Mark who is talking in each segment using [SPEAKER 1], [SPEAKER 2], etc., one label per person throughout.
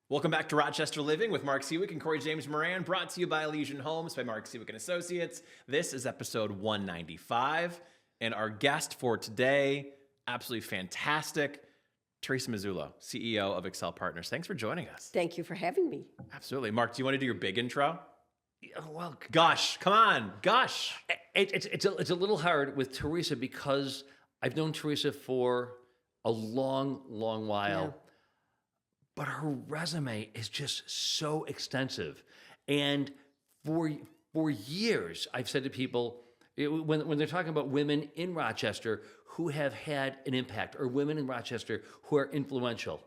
[SPEAKER 1] Welcome back to Rochester Living with Mark Siwiec and Corey James Moran, brought to you by Elysian Homes by Mark Siwiec and Associates. This is episode 195, and our guest for today, absolutely fantastic, Theresa Mazzullo, CEO of Excell Partners. Thanks for joining us.
[SPEAKER 2] Thank you for having me.
[SPEAKER 1] Absolutely. Mark, do you want to do your big intro?
[SPEAKER 3] Well,
[SPEAKER 1] Gosh, come on, gosh.
[SPEAKER 3] it's a little hard with Theresa because I've known Theresa for a long while.
[SPEAKER 2] Yeah.
[SPEAKER 3] But her resume is just so extensive. And for years, I've said to people, when they're talking about women in Rochester who have had an impact, or women in Rochester who are influential,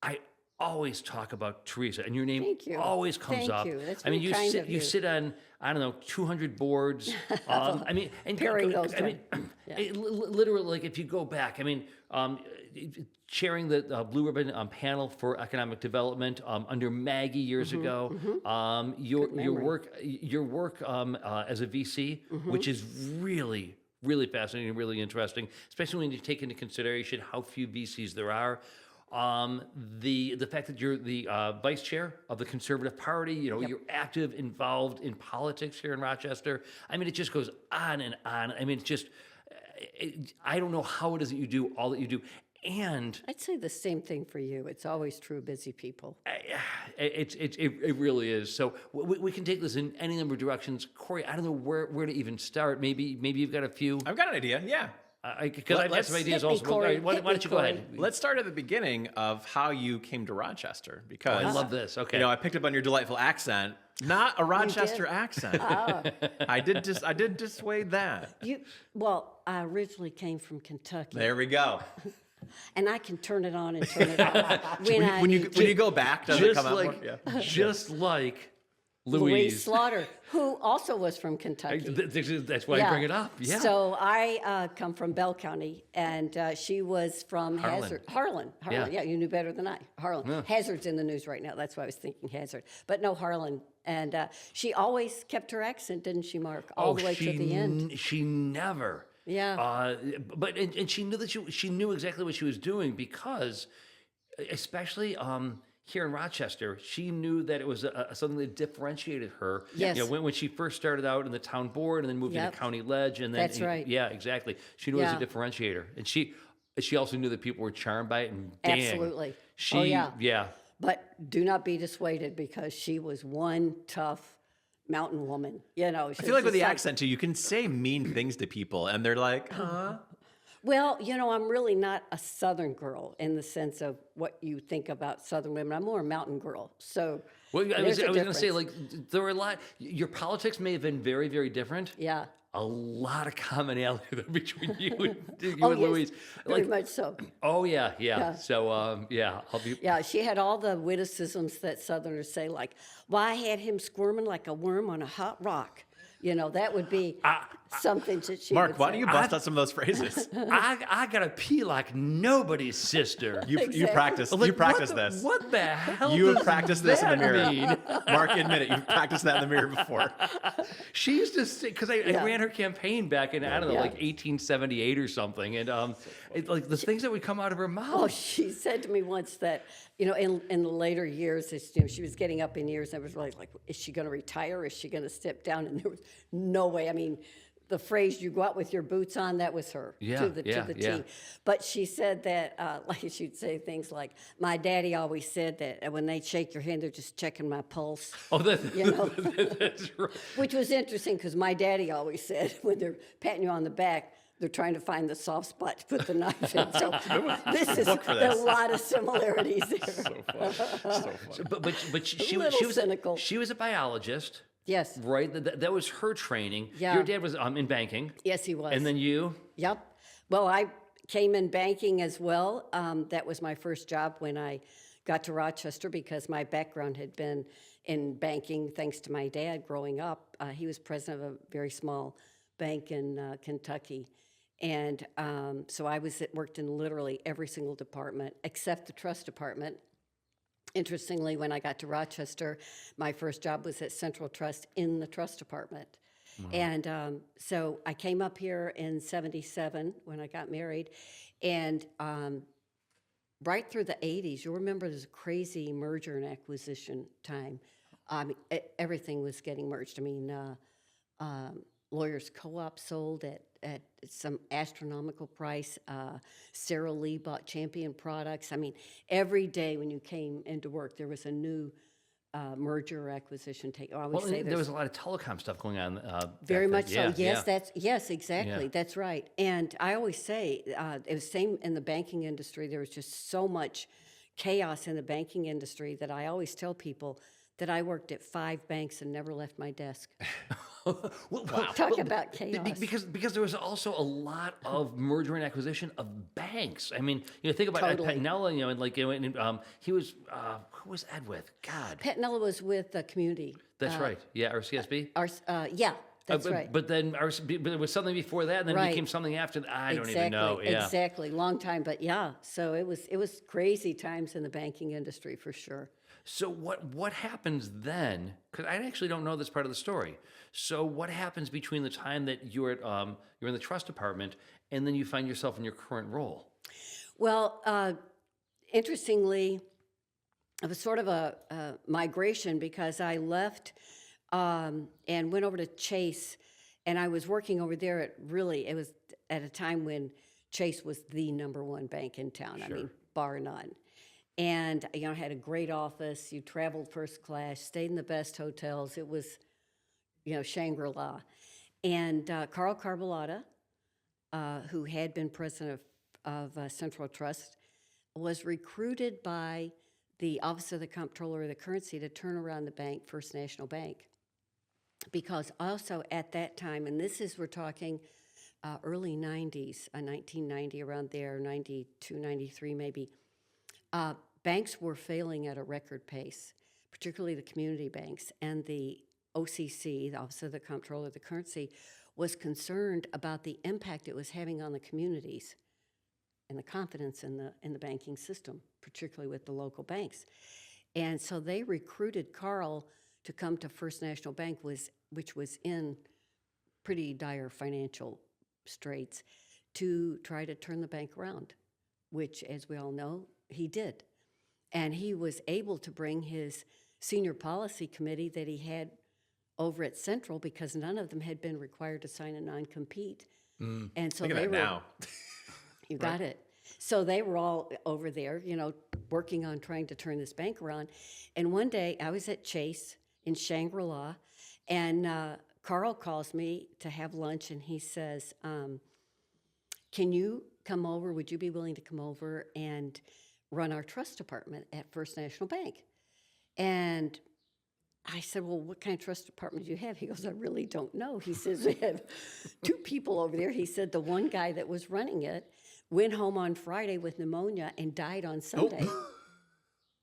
[SPEAKER 3] I always talk about Theresa, and your name
[SPEAKER 2] Thank you.
[SPEAKER 3] always comes
[SPEAKER 2] Thank
[SPEAKER 3] up.
[SPEAKER 2] you. That's
[SPEAKER 3] I mean,
[SPEAKER 2] very kind of
[SPEAKER 3] you
[SPEAKER 2] you.
[SPEAKER 3] sit on, I don't know, 200 boards. I mean, and
[SPEAKER 2] Pairing those
[SPEAKER 3] literally, like if you go back, I mean, chairing the Blue Ribbon panel for economic development under Maggie years ago. Your work as a VC, which is really fascinating, really interesting, especially when you take into consideration how few VCs there are. The fact that you're the vice chair of the Conservative Party, you're active, involved in politics here in Rochester. I mean, it just goes on and on. I mean, it's just, I don't know how it is that you do all that you do. And
[SPEAKER 2] I'd say the same thing for you. It's always true, busy people.
[SPEAKER 3] it really is. So we can take this in any number of directions. Corey, I don't know where to even start. Maybe you've got a few.
[SPEAKER 1] I've got an idea, yeah.
[SPEAKER 3] Because I've got some ideas
[SPEAKER 2] Hit me,
[SPEAKER 3] also. Well,
[SPEAKER 2] Corey.
[SPEAKER 3] why don't you go ahead?
[SPEAKER 1] Let's start at the beginning of how you came to Rochester, because
[SPEAKER 3] I love this. Okay.
[SPEAKER 1] I picked up on your delightful accent, not a Rochester accent. I did dissuade that.
[SPEAKER 2] I originally came from Kentucky,
[SPEAKER 1] There we go.
[SPEAKER 2] and I can turn it on and turn it off
[SPEAKER 1] When you go back, does it
[SPEAKER 3] Just
[SPEAKER 1] come out
[SPEAKER 3] like,
[SPEAKER 1] more? Yeah.
[SPEAKER 3] just like
[SPEAKER 2] Louise
[SPEAKER 3] Louise.
[SPEAKER 2] Slaughter, who also was from Kentucky.
[SPEAKER 3] That's why I bring it up. Yeah.
[SPEAKER 2] So I come from Bell County, and she was from
[SPEAKER 3] Harlan.
[SPEAKER 2] Harlan.
[SPEAKER 3] Yeah.
[SPEAKER 2] Yeah, you knew better than I. Harlan.
[SPEAKER 3] Yeah.
[SPEAKER 2] Hazard's in the news right now. That's why I was thinking Hazard. But no, Harlan. And she always kept her accent, didn't she, Mark? All the way to the end.
[SPEAKER 3] She never.
[SPEAKER 2] Yeah.
[SPEAKER 3] But she knew that she knew exactly what she was doing because, especially here in Rochester, she knew that it was something that differentiated her.
[SPEAKER 2] Yes.
[SPEAKER 3] When she first started out in the town board and then moved into county ledge, and then
[SPEAKER 2] That's right.
[SPEAKER 3] Yeah, exactly. She knew it was a differentiator, and she also knew that people were charmed by it. And dang,
[SPEAKER 2] Absolutely.
[SPEAKER 3] yeah.
[SPEAKER 2] But do not be dissuaded, because she was one tough mountain woman.
[SPEAKER 1] I feel like with the accent too, you can say mean things to people, and they're like, huh?
[SPEAKER 2] Well, I'm really not a Southern girl in the sense of what you think about Southern women. I'm more a mountain girl. So
[SPEAKER 3] Well, I was
[SPEAKER 2] there's a
[SPEAKER 3] going to say,
[SPEAKER 2] difference.
[SPEAKER 3] like, there were a lot. Your politics may have been very, very different.
[SPEAKER 2] Yeah.
[SPEAKER 3] A lot of commonality there between you and
[SPEAKER 2] Yes,
[SPEAKER 3] Louise.
[SPEAKER 2] very much so.
[SPEAKER 3] Oh yeah. So I'll be.
[SPEAKER 2] Yeah, she had all the witticisms that Southerners say, like, well, I had him squirming like a worm on a hot rock. That would be something that she
[SPEAKER 1] Mark,
[SPEAKER 2] would
[SPEAKER 1] why
[SPEAKER 2] say.
[SPEAKER 1] don't you bust out some of those phrases?
[SPEAKER 3] I gotta pee like nobody's sister.
[SPEAKER 1] You practice this.
[SPEAKER 3] What the hell?
[SPEAKER 1] You have
[SPEAKER 3] does
[SPEAKER 1] practiced this in the
[SPEAKER 3] that
[SPEAKER 1] mirror.
[SPEAKER 3] mean?
[SPEAKER 1] Mark, admit it. You've practiced that in the mirror before.
[SPEAKER 3] She used to say, because I ran her campaign back in, I don't know,
[SPEAKER 2] Yeah.
[SPEAKER 3] like 1878 or something, and like the things that would come out of her mouth.
[SPEAKER 2] Oh, she said to me once that, in the later years, she was getting up in years, and I was like, is she going to retire? Is she going to step down? And there was no way. I mean, the phrase "you go out with your boots on," that was her to the T. But she said that, like she'd say things like, "My daddy always said that when they shake your hand, they're just checking my pulse."
[SPEAKER 3] Oh,
[SPEAKER 2] That's
[SPEAKER 3] right.
[SPEAKER 2] Which was interesting, because my daddy always said when they're patting you on the back, they're trying to find the soft spot to put the knife in. So this is a lot of similarities there.
[SPEAKER 1] So fun.
[SPEAKER 3] But she
[SPEAKER 2] little
[SPEAKER 3] was
[SPEAKER 2] cynical.
[SPEAKER 3] She was a biologist.
[SPEAKER 2] Yes.
[SPEAKER 3] Right? That was her training.
[SPEAKER 2] Yeah.
[SPEAKER 3] Your dad was in banking.
[SPEAKER 2] Yes, he was.
[SPEAKER 3] And then you?
[SPEAKER 2] Yep. Well, I came in banking as well. That was my first job when I got to Rochester, because my background had been in banking thanks to my dad growing up. He was president of a very small bank in Kentucky. And so I worked in literally every single department except the trust department. Interestingly, when I got to Rochester, my first job was at Central Trust in the trust department. Wow. And so I came up here in '77 when I got married, and right through the 80s. You'll remember this crazy merger and acquisition time. I mean, everything was getting merged. I mean, Lawyers Co-op sold at some astronomical price. Sarah Lee bought Champion Products. I mean, every day when you came into work, there was a new merger or acquisition take. I always
[SPEAKER 3] Well,
[SPEAKER 2] say
[SPEAKER 3] and there was a lot of telecom stuff going on.
[SPEAKER 2] very
[SPEAKER 3] back
[SPEAKER 2] much
[SPEAKER 3] then.
[SPEAKER 2] so.
[SPEAKER 3] Yeah,
[SPEAKER 2] Yes, yes, exactly.
[SPEAKER 3] Yeah.
[SPEAKER 2] That's right. And I always say it was same in the banking industry. There was just so much chaos in the banking industry that I always tell people that I worked at 5 banks and never left my desk.
[SPEAKER 3] Well,
[SPEAKER 2] Talk about chaos.
[SPEAKER 3] Because there was also a lot of merger and acquisition of banks. I mean, think about
[SPEAKER 2] Totally.
[SPEAKER 3] Pettinella, and like he was who was Ed with? God,
[SPEAKER 2] Pettinella was with the community.
[SPEAKER 3] that's right. Yeah, RCSB.
[SPEAKER 2] Yeah, that's
[SPEAKER 3] but,
[SPEAKER 2] right.
[SPEAKER 3] But then but it was something before that, and then it
[SPEAKER 2] Right.
[SPEAKER 3] became something after that. I don't
[SPEAKER 2] Exactly,
[SPEAKER 3] even know. Yeah.
[SPEAKER 2] exactly. Long time, but yeah. So it was crazy times in the banking industry for sure.
[SPEAKER 3] So what happens then? Because I actually don't know this part of the story. So what happens between the time that you're in the trust department and then you find yourself in your current role?
[SPEAKER 2] Well, interestingly, it was sort of a migration because I left and went over to Chase, and I was working over there it was at a time when Chase was the number one bank in town. I mean, bar none. And I had a great office. You traveled first class, stayed in the best hotels. It was, Shangri-La. And Carl Carbolata, who had been president of Central Trust, was recruited by the Office of the Comptroller of the Currency to turn around the bank, First National Bank. Because also at that time, and we're talking early 90s, 1990, around there, 92, 93 maybe, banks were failing at a record pace, particularly the community banks, and the OCC, the Office of the Comptroller of the Currency, was concerned about the impact it was having on the communities and the confidence in the banking system, particularly with the local banks. And so they recruited Carl to come to First National Bank, which was in pretty dire financial straits, to try to turn the bank around, which, as we all know, he did. And he was able to bring his senior policy committee that he had over at Central, because none of them had been required to sign a non-compete. And so
[SPEAKER 1] Look at
[SPEAKER 2] they
[SPEAKER 1] that
[SPEAKER 2] were
[SPEAKER 1] now.
[SPEAKER 2] You got it. So they were all over there, working on trying to turn this bank around. And one day I was at Chase in Shangri-La, and Carl calls me to have lunch, and he says, can you come over? Would you be willing to come over and run our trust department at First National Bank? And I said, well, what kind of trust department do you have? He goes, I really don't know. He says, we have 2 people over there. He said the one guy that was running it went home on Friday with pneumonia and died on Sunday.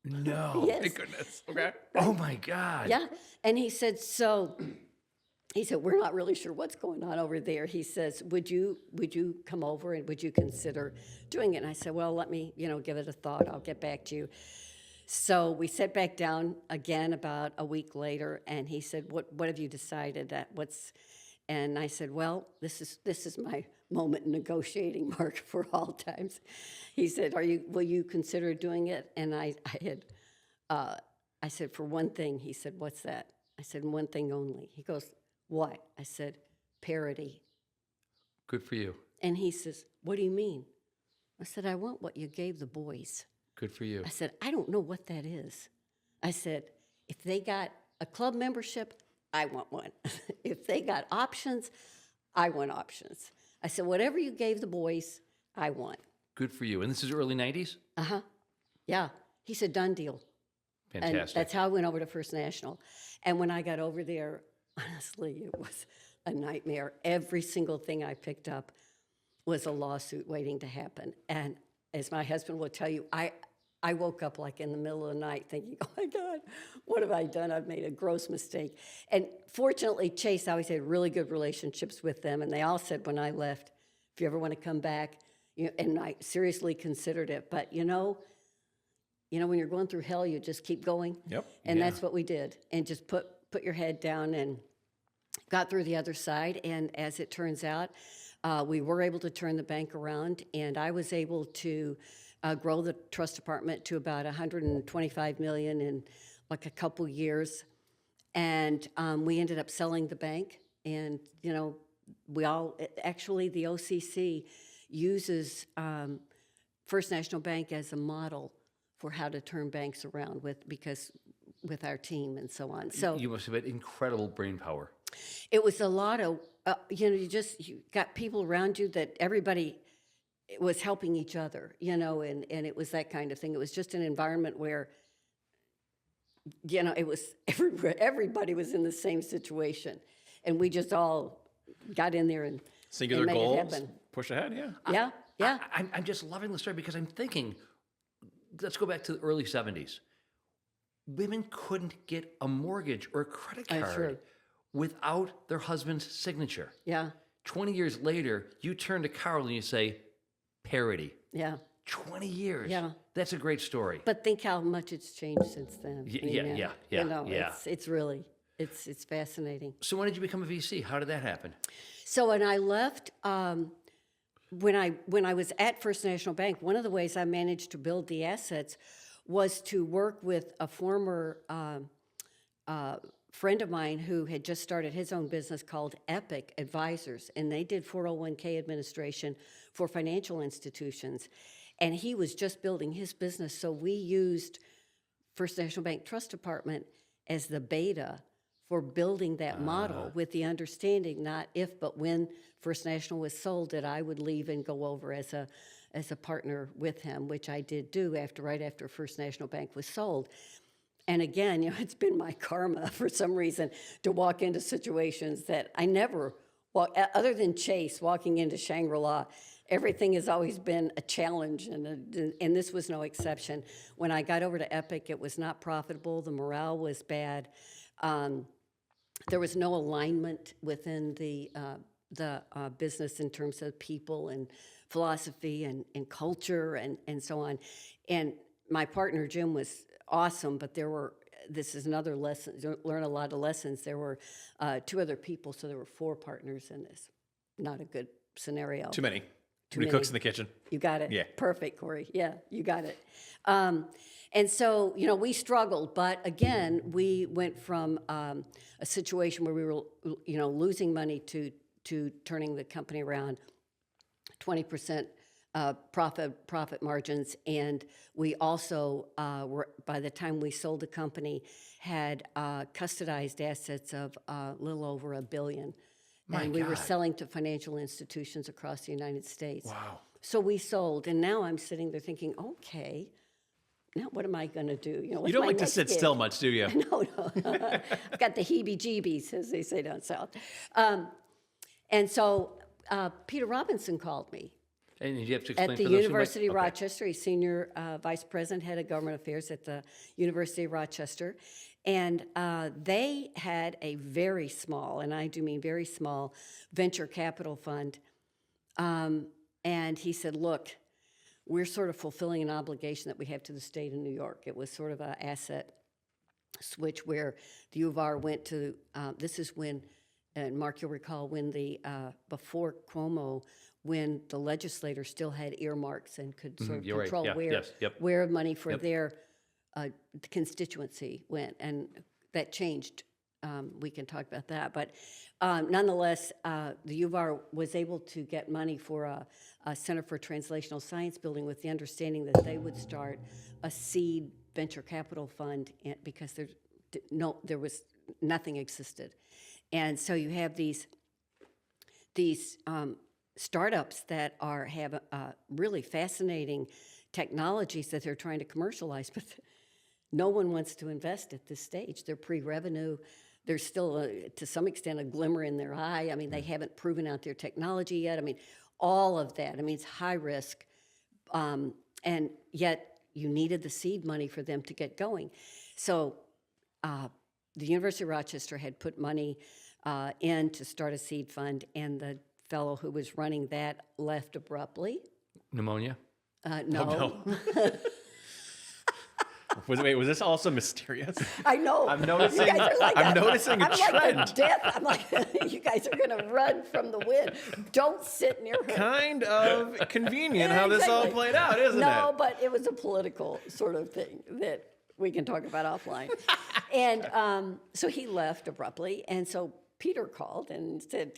[SPEAKER 3] No.
[SPEAKER 2] Yes.
[SPEAKER 1] Thank goodness. Okay.
[SPEAKER 3] Oh my God.
[SPEAKER 2] Yeah. And he said, we're not really sure what's going on over there. He says, would you come over and would you consider doing it? And I said, well, let me, give it a thought. I'll get back to you. So we sat back down again about a week later, and he said, what have you decided? And I said, well, this is my moment in negotiating, Mark, for all times. He said, will you consider doing it? And I said, for one thing. He said, what's that? I said, one thing only. He goes, what? I said, parity.
[SPEAKER 3] Good for you.
[SPEAKER 2] And he says, what do you mean? I said, I want what you gave the boys.
[SPEAKER 3] Good for you.
[SPEAKER 2] I said, I don't know what that is. I said, if they got a club membership, I want one. If they got options, I want options. I said, whatever you gave the boys, I want.
[SPEAKER 3] Good for you. And this is early 90s?
[SPEAKER 2] Uh-huh. Yeah. He said, done deal.
[SPEAKER 3] Fantastic.
[SPEAKER 2] And that's how I went over to First National. And when I got over there, honestly, it was a nightmare. Every single thing I picked up was a lawsuit waiting to happen. And as my husband will tell you, I woke up like in the middle of the night thinking, oh my God, what have I done? I've made a gross mistake. And fortunately, Chase always had really good relationships with them. And they all said when I left, if you ever want to come back, and I seriously considered it. But when you're going through hell, you just keep going.
[SPEAKER 1] Yep.
[SPEAKER 2] And that's what we did. And just put your head down and got through the other side. And as it turns out, we were able to turn the bank around, and I was able to grow the trust department to about 125 million in like a couple years. And we ended up selling the bank. And, actually the OCC uses First National Bank as a model for how to turn banks around with our team and so on. So
[SPEAKER 3] You must have had incredible brain power.
[SPEAKER 2] it was a lot of, you got people around you that everybody was helping each other, and it was that kind of thing. It was just an environment where, it was everybody was in the same situation, and we just all got in there and
[SPEAKER 1] Singular
[SPEAKER 2] made it
[SPEAKER 1] goals,
[SPEAKER 2] happen.
[SPEAKER 1] push ahead, yeah.
[SPEAKER 2] Yeah, yeah.
[SPEAKER 3] I'm just loving the story because I'm thinking, let's go back to the early 70s. Women couldn't get a mortgage or a credit card
[SPEAKER 2] Sure.
[SPEAKER 3] without their husband's signature.
[SPEAKER 2] Yeah,
[SPEAKER 3] 20 years later, you turn to Carol and you say, parity.
[SPEAKER 2] yeah.
[SPEAKER 3] 20 years.
[SPEAKER 2] Yeah.
[SPEAKER 3] That's a great story.
[SPEAKER 2] But think how much it's changed since then.
[SPEAKER 3] Yeah.
[SPEAKER 2] It's really, it's fascinating.
[SPEAKER 3] So when did you become a VC? How did that happen?
[SPEAKER 2] So when I left, when I was at First National Bank, one of the ways I managed to build the assets was to work with a former friend of mine who had just started his own business called Epic Advisors, and they did 401k administration for financial institutions. And he was just building his business, so we used First National Bank Trust Department as the beta for building that model, with the understanding not if but when First National was sold that I would leave and go over as a partner with him, which I did do right after First National Bank was sold. And again, it's been my karma for some reason to walk into situations that I never other than Chase walking into Shangri-La. Everything has always been a challenge, and this was no exception. When I got over to Epic, it was not profitable. The morale was bad. There was no alignment within the business in terms of people and philosophy and culture and so on. And my partner, Jim, was awesome, but this is another lesson, learn a lot of lessons. There were 2 other people, so there were 4 partners in this. Not a good scenario.
[SPEAKER 1] Too many cooks in the kitchen.
[SPEAKER 2] You got it.
[SPEAKER 1] Yeah.
[SPEAKER 2] Perfect, Corey. Yeah, you got it. And so, we struggled, but again, we went from a situation where we were, losing money to turning the company around, 20% profit margins, and we also were, by the time we sold the company, had custodized assets of a little over $1 billion. And we were selling to financial institutions across the United States.
[SPEAKER 3] Wow.
[SPEAKER 2] So we sold, and now I'm sitting there thinking, okay, now what am I going to do?
[SPEAKER 1] You don't like to sit still much, do you?
[SPEAKER 2] No. I've got the heebie-jeebies, as they say down south. And so Peter Robinson called me.
[SPEAKER 3] And you have to explain
[SPEAKER 2] At the
[SPEAKER 3] for those
[SPEAKER 2] University
[SPEAKER 3] who
[SPEAKER 2] of
[SPEAKER 3] might,
[SPEAKER 2] Rochester, he's senior vice president, head of government affairs at the University of Rochester. And they had a very small, and I do mean very small, venture capital fund. And he said, look, we're sort of fulfilling an obligation that we have to the state of New York. It was sort of an asset switch where the U of R went to, this is when, and Mark, you'll recall, when before Cuomo, when the legislator still had earmarks and could sort of control where money for their constituency went, and that changed. We can talk about that, but nonetheless, the U of R was able to get money for a Center for Translational Science building with the understanding that they would start a seed venture capital fund, because there was nothing existed, and so you have these startups that have really fascinating technologies that they're trying to commercialize, but no one wants to invest at this stage. They're pre-revenue. There's still, to some extent, a glimmer in their eye. I mean, they haven't proven out their technology yet. I mean, all of that. I mean, it's high risk, and yet you needed the seed money for them to get going. So the University of Rochester had put money in to start a seed fund, and the fellow who was running that left abruptly.
[SPEAKER 3] Pneumonia?
[SPEAKER 2] No.
[SPEAKER 1] Oh, no. Was this also mysterious?
[SPEAKER 2] I know.
[SPEAKER 1] I'm noticing.
[SPEAKER 2] You guys are like
[SPEAKER 1] I'm noticing a
[SPEAKER 2] I'm like
[SPEAKER 1] trend.
[SPEAKER 2] the death. I'm like, you guys are going to run from the wind. Don't sit near her.
[SPEAKER 1] Kind of convenient how this all
[SPEAKER 2] Exactly.
[SPEAKER 1] played out, isn't
[SPEAKER 2] No,
[SPEAKER 1] it?
[SPEAKER 2] but it was a political sort of thing that we can talk about offline. And so he left abruptly. And so Peter called and said,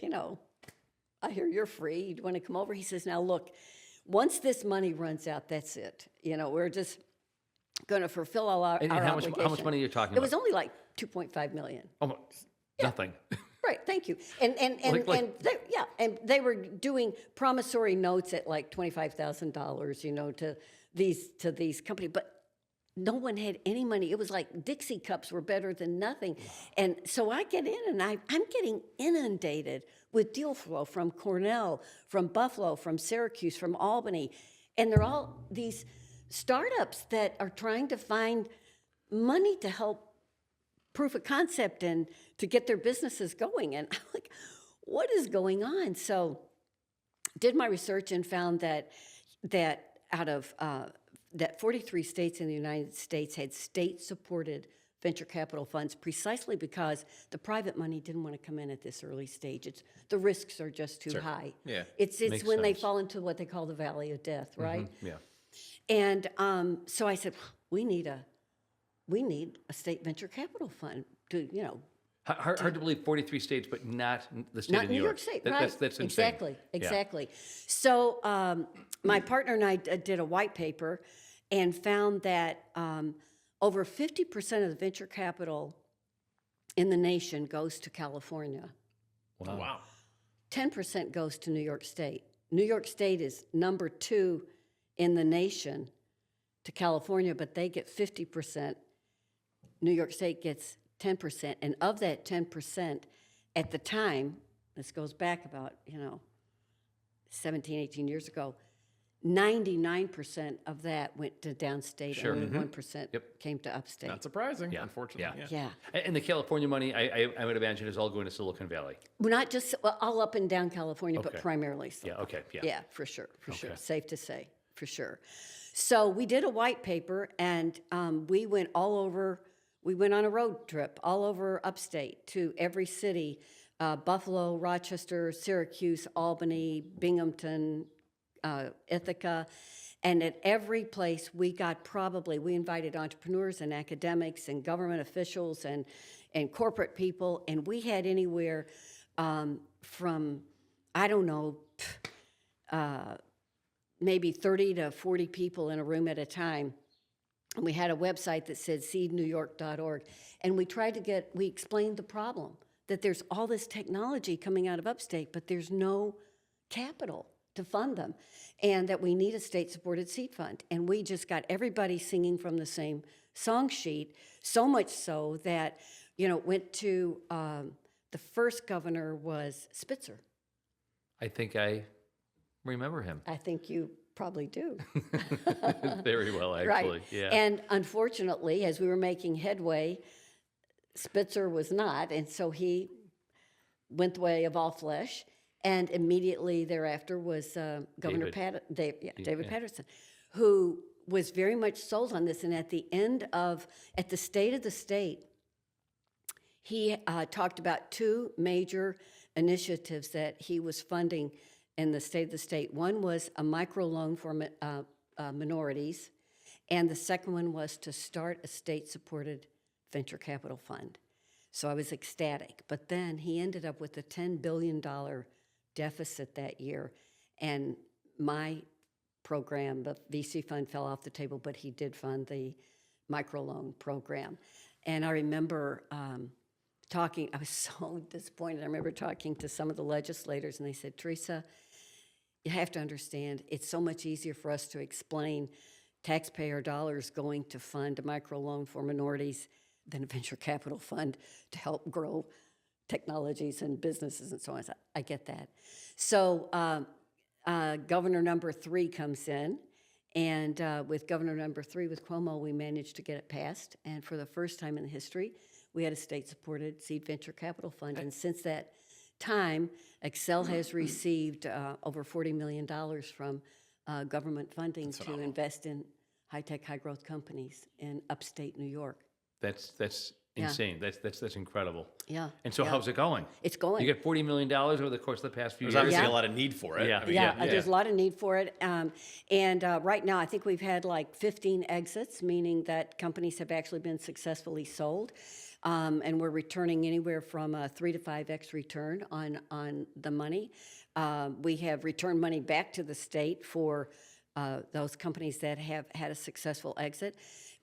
[SPEAKER 2] I hear you're free. Do you want to come over? He says, now look, once this money runs out, that's it. We're just going to fulfill all our
[SPEAKER 3] And
[SPEAKER 2] obligation.
[SPEAKER 3] how much money are you talking
[SPEAKER 2] It
[SPEAKER 3] about?
[SPEAKER 2] was only like $2.5 million.
[SPEAKER 3] Oh, nothing.
[SPEAKER 2] Right, thank you. And they were doing promissory notes at like $25,000, to these companies, but no one had any money. It was like Dixie cups were better than nothing. And so I get in and I'm getting inundated with deal flow from Cornell, from Buffalo, from Syracuse, from Albany. And they're all these startups that are trying to find money to help proof of concept and to get their businesses going. And I'm like, what is going on? So did my research and found that out of that 43 states in the United States had state-supported venture capital funds precisely because the private money didn't want to come in at this early stage. The risks are just too high.
[SPEAKER 1] Yeah.
[SPEAKER 2] It's
[SPEAKER 3] Makes
[SPEAKER 2] when they
[SPEAKER 3] sense.
[SPEAKER 2] fall into what they call the valley of death, right?
[SPEAKER 3] Yeah.
[SPEAKER 2] And so I said, we need a state venture capital fund to,
[SPEAKER 3] Hard to believe 43 states, but not the state
[SPEAKER 2] not
[SPEAKER 3] of
[SPEAKER 2] New
[SPEAKER 3] New
[SPEAKER 2] York State,
[SPEAKER 3] That-
[SPEAKER 2] right?
[SPEAKER 3] That's insane.
[SPEAKER 2] Exactly,
[SPEAKER 3] Yeah.
[SPEAKER 2] exactly. So my partner and I did a white paper and found that over 50% of the venture capital in the nation goes to California.
[SPEAKER 1] Wow.
[SPEAKER 2] 10% goes to New York State. New York State is number 2 in the nation to California, but they get 50%. New York State gets 10%. And of that 10%, at the time, this goes back about, 17, 18 years ago, 99% of that went to downstate.
[SPEAKER 3] Sure.
[SPEAKER 2] Only 1%
[SPEAKER 3] Yep.
[SPEAKER 2] came to upstate.
[SPEAKER 1] Not surprising,
[SPEAKER 3] Yeah.
[SPEAKER 1] unfortunately.
[SPEAKER 2] Yeah.
[SPEAKER 3] And the California money, I would imagine, is all going to Silicon Valley.
[SPEAKER 2] Well, not just all up and down California, but
[SPEAKER 3] Okay.
[SPEAKER 2] primarily so.
[SPEAKER 3] Yeah, okay, yeah.
[SPEAKER 2] Yeah, for sure,
[SPEAKER 3] Okay.
[SPEAKER 2] Safe to say, for sure. So we did a white paper, and we went all over. We went on a road trip all over upstate to every city: Buffalo, Rochester, Syracuse, Albany, Binghamton, Ithaca. And at every place we invited entrepreneurs and academics and government officials and corporate people, and we had anywhere from, I don't know, maybe 30 to 40 people in a room at a time. And we had a website that said seednewyork.org. And we explained the problem, that there's all this technology coming out of upstate, but there's no capital to fund them, and that we need a state-supported seed fund. And we just got everybody singing from the same song sheet, so much so that, it went to, the first governor was Spitzer.
[SPEAKER 3] I think I remember him
[SPEAKER 2] I think you probably do.
[SPEAKER 3] very well, actually.
[SPEAKER 2] Right.
[SPEAKER 3] Yeah.
[SPEAKER 2] And unfortunately, as we were making headway, Spitzer was not, and so he went the way of all flesh. And immediately thereafter was Governor David Patterson, who was very much sold on this. And at the State of the State, he talked about 2 major initiatives that he was funding in the State of the State. One was a microloan for minorities, and the second one was to start a state-supported venture capital fund. So I was ecstatic. But then he ended up with a $10 billion deficit that year, and my program, the VC fund, fell off the table, but he did fund the microloan program. And I remember I was so disappointed. I remember talking to some of the legislators, and they said, Theresa, you have to understand, it's so much easier for us to explain taxpayer dollars going to fund a microloan for minorities than a venture capital fund to help grow technologies and businesses and so on. So I get that. So Governor number 3 comes in, and with Governor number 3, with Cuomo, we managed to get it passed. And for the first time in history, we had a state-supported seed venture capital fund. And since that time, Excell has received over $40 million from government funding to invest in high-tech, high-growth companies in upstate New York.
[SPEAKER 3] That's
[SPEAKER 2] Yeah.
[SPEAKER 3] insane. That's incredible.
[SPEAKER 2] Yeah.
[SPEAKER 3] And so
[SPEAKER 2] yeah.
[SPEAKER 3] how's it going?
[SPEAKER 2] It's going.
[SPEAKER 3] You get $40 million over the course of the past few
[SPEAKER 1] There's
[SPEAKER 3] years.
[SPEAKER 1] obviously
[SPEAKER 2] Yeah.
[SPEAKER 1] a lot of need for it.
[SPEAKER 3] Yeah.
[SPEAKER 1] I mean,
[SPEAKER 2] Yeah, there's a lot of need for it. And right now, I think we've had like 15 exits, meaning that companies have actually been successfully sold. And we're returning anywhere from a 3 to 5x return on the money. We have returned money back to the state for those companies that have had a successful exit.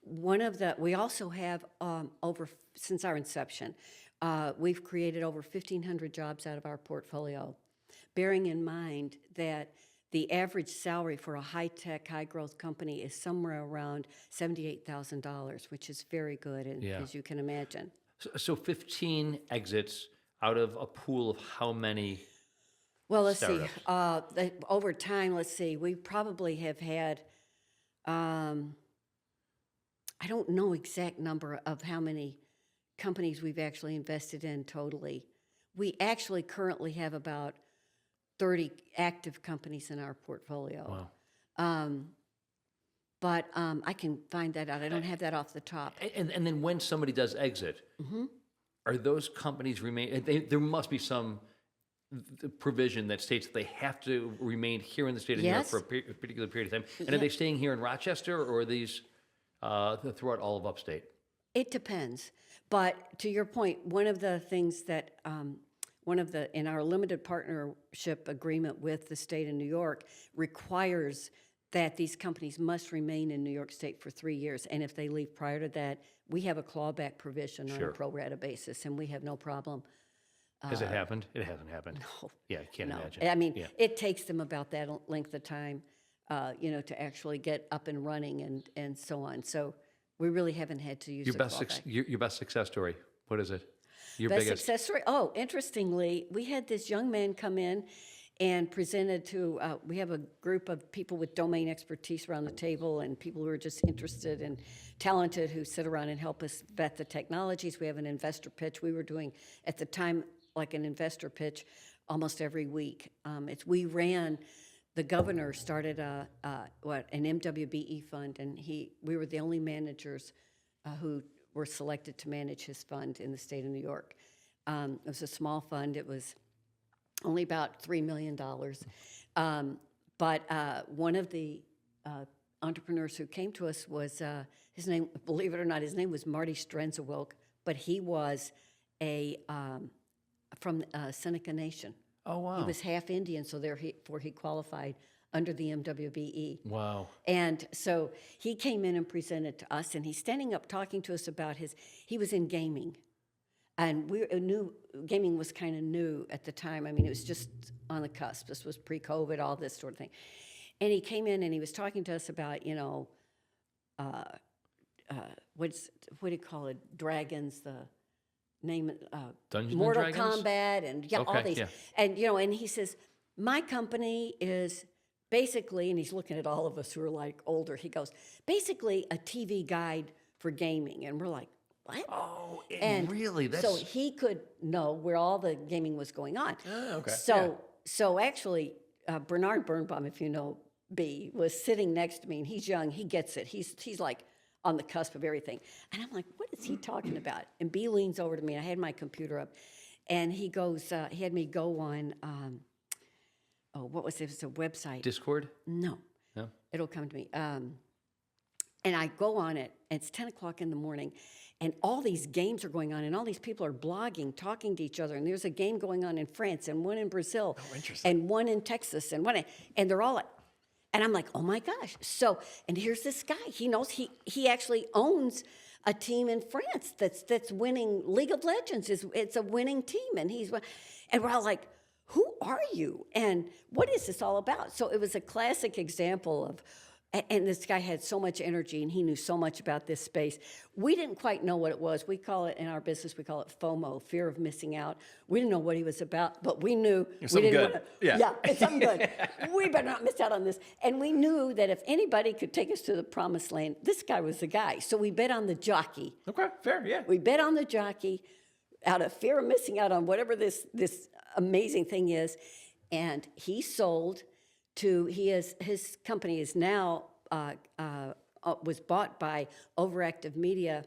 [SPEAKER 2] We also have since our inception, we've created over 1,500 jobs out of our portfolio, bearing in mind that the average salary for a high-tech, high-growth company is somewhere around $78,000, which is very good, as you can imagine.
[SPEAKER 3] So 15 exits out of a pool of how many?
[SPEAKER 2] Well, let's
[SPEAKER 3] startups?
[SPEAKER 2] see. Over time, let's see. We probably have had, I don't know exact number of how many companies we've actually invested in totally. We actually currently have about 30 active companies in our portfolio.
[SPEAKER 3] Wow.
[SPEAKER 2] But I can find that out. I don't have that off the top.
[SPEAKER 3] And then when somebody does exit, are those companies there must be some provision that states that they have to remain here in the state of New York
[SPEAKER 2] Yes.
[SPEAKER 3] for a particular period of time. And are they staying here in Rochester, or are these throughout all of upstate?
[SPEAKER 2] It depends. But to your point, one of the things that in our limited partnership agreement with the state of New York requires that these companies must remain in New York State for 3 years. And if they leave prior to that, we have a clawback provision on a pro rata basis, and we have no problem.
[SPEAKER 3] Has it happened? It hasn't happened.
[SPEAKER 2] No.
[SPEAKER 3] Yeah, I can't
[SPEAKER 2] No.
[SPEAKER 3] imagine.
[SPEAKER 2] I mean,
[SPEAKER 3] Yeah.
[SPEAKER 2] it takes them about that length of time, to actually get up and running and so on. So we really haven't had to use
[SPEAKER 3] Your
[SPEAKER 2] the
[SPEAKER 3] best
[SPEAKER 2] clawback.
[SPEAKER 3] your best success story. What is it? Your
[SPEAKER 2] Best
[SPEAKER 3] biggest.
[SPEAKER 2] success story? Oh, interestingly, we had this young man come in and presented to, we have a group of people with domain expertise around the table and people who are just interested and talented who sit around and help us vet the technologies. We have an investor pitch. We were doing, at the time, like an investor pitch almost every week. The governor started an MWBE fund, and we were the only managers who were selected to manage his fund in the state of New York. It was a small fund. It was only about $3 million. But one of the entrepreneurs who came to us was, his name, believe it or not, his name was Marty Strenzewilk, but he was from Seneca Nation.
[SPEAKER 3] Oh, wow.
[SPEAKER 2] He was half Indian, so therefore he qualified under the MWBE.
[SPEAKER 3] Wow.
[SPEAKER 2] And so he came in and presented to us, and he's standing up talking to us about he was in gaming. And we knew gaming was kind of new at the time. I mean, it was just on the cusp. This was pre-COVID, all this sort of thing. And he came in and he was talking to us about, what do you call it? Dragons, the name,
[SPEAKER 3] Dungeons and
[SPEAKER 2] Mortal
[SPEAKER 3] Dragons?
[SPEAKER 2] Kombat, and all
[SPEAKER 3] Okay,
[SPEAKER 2] these.
[SPEAKER 3] yeah.
[SPEAKER 2] And and he says, my company is basically, and he's looking at all of us who are like older. He goes, basically a TV guide for gaming, and we're like, what?
[SPEAKER 3] Oh,
[SPEAKER 2] And
[SPEAKER 3] really?
[SPEAKER 2] so he could know where all the gaming was going on.
[SPEAKER 1] Oh, okay.
[SPEAKER 2] So actually, Bernard Birnbaum, if you know B, was sitting next to me, and he's young. He gets it. He's like on the cusp of everything. And I'm like, what is he talking about? And B leans over to me. I had my computer up, and he goes, he had me go on, what was it? It was a website.
[SPEAKER 3] Discord?
[SPEAKER 2] No.
[SPEAKER 3] No?
[SPEAKER 2] It'll come to me. And I go on it, and it's 10 o'clock in the morning, and all these games are going on, and all these people are blogging, talking to each other, and there's a game going on in France, and one in Brazil, and one in Texas, and they're all like, and I'm like, oh my gosh. So, and here's this guy. He knows he actually owns a team in France that's winning League of Legends. It's a winning team, and we're all like, who are you? And what is this all about? So it was a classic example of, and this guy had so much energy, and he knew so much about this space. We didn't quite know what it was. We call it, in our business, we call it FOMO, fear of missing out. We didn't know what he was about, but we knew.
[SPEAKER 1] It's something good.
[SPEAKER 2] Yeah, it's something good. We better not miss out on this. And we knew that if anybody could take us to the promised land, this guy was the guy. So we bet on the jockey.
[SPEAKER 1] Okay, fair, yeah.
[SPEAKER 2] We bet on the jockey out of fear of missing out on whatever this amazing thing is. And he sold to, his company is now was bought by Overactive Media,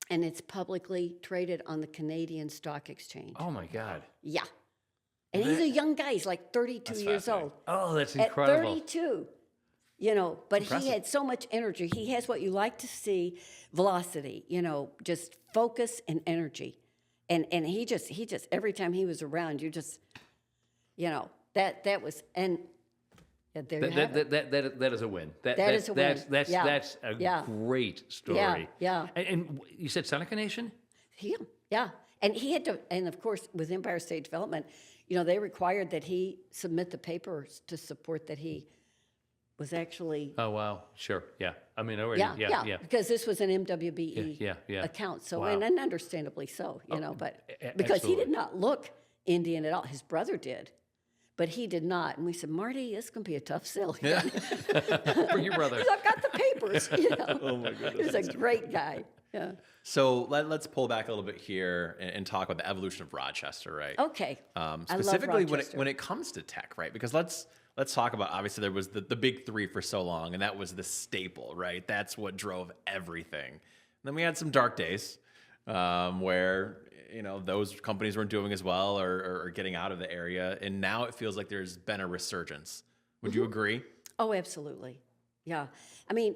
[SPEAKER 2] and it's publicly traded on the Canadian Stock Exchange.
[SPEAKER 3] Oh my God.
[SPEAKER 2] Yeah. And he's a young guy. He's like 32
[SPEAKER 1] That's
[SPEAKER 2] years
[SPEAKER 1] fascinating.
[SPEAKER 2] old.
[SPEAKER 3] Oh, that's
[SPEAKER 2] At
[SPEAKER 3] incredible.
[SPEAKER 2] 32, you know, but he
[SPEAKER 1] Impressive.
[SPEAKER 2] had so much energy. He has what you like to see, velocity, you know, just focus and energy. And he just every time he was around, you just, you know, that was, and there you have it.
[SPEAKER 3] That is a win.
[SPEAKER 2] That is a win.
[SPEAKER 3] That's
[SPEAKER 2] Yeah.
[SPEAKER 3] a
[SPEAKER 2] Yeah.
[SPEAKER 3] great story.
[SPEAKER 2] Yeah.
[SPEAKER 3] And you said Seneca Nation?
[SPEAKER 2] Yeah. And he had to, and of course, with Empire State Development, you know, they required that he submit the papers to support that he was actually,
[SPEAKER 3] Oh wow. Sure. Yeah. I mean, already. Yeah.
[SPEAKER 2] because this was an MWBE
[SPEAKER 3] Yeah.
[SPEAKER 2] account. So,
[SPEAKER 3] Wow.
[SPEAKER 2] and understandably so, you know, but
[SPEAKER 3] e-
[SPEAKER 2] because he did
[SPEAKER 3] absolutely.
[SPEAKER 2] not look Indian at all. His brother did, but he did not. And we said, Marty, this can be a tough sell.
[SPEAKER 3] Bring your brother.
[SPEAKER 2] I've got the papers, you know.
[SPEAKER 1] Oh my goodness.
[SPEAKER 2] He's a great guy. Yeah.
[SPEAKER 1] So let's pull back a little bit here and talk about the evolution of Rochester, right?
[SPEAKER 2] Okay.
[SPEAKER 1] Specifically
[SPEAKER 2] I love Rochester.
[SPEAKER 1] when it comes to tech, right? Because let's talk about, obviously there was the big three for so long, and that was the staple, right? That's what drove everything. And then we had some dark days where, you know, those companies weren't doing as well or getting out of the area. And now it feels like there's been a resurgence. Would you agree?
[SPEAKER 2] Oh, absolutely. Yeah. I mean,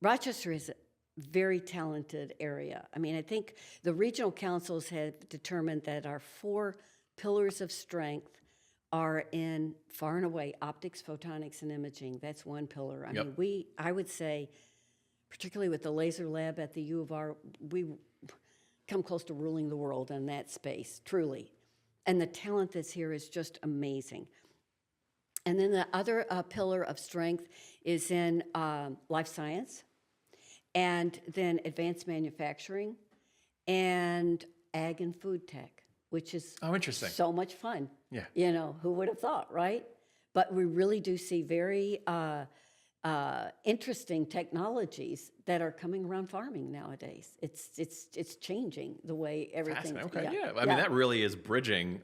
[SPEAKER 2] Rochester is a very talented area. I mean, I think the regional councils have determined that our 4 pillars of strength are in far and away optics, photonics, and imaging. That's one pillar. I
[SPEAKER 1] Yep.
[SPEAKER 2] mean, I would say, particularly with the laser lab at the U of R, we come close to ruling the world in that space, truly. And the talent that's here is just amazing. And then the other pillar of strength is in life science, and then advanced manufacturing, and ag and food tech, which is
[SPEAKER 1] Oh, interesting.
[SPEAKER 2] so much fun.
[SPEAKER 1] Yeah.
[SPEAKER 2] You know, who would have thought, right? But we really do see very interesting technologies that are coming around farming nowadays. It's changing the way everything.
[SPEAKER 1] Fascinating. Okay, yeah. I mean, that really is bridging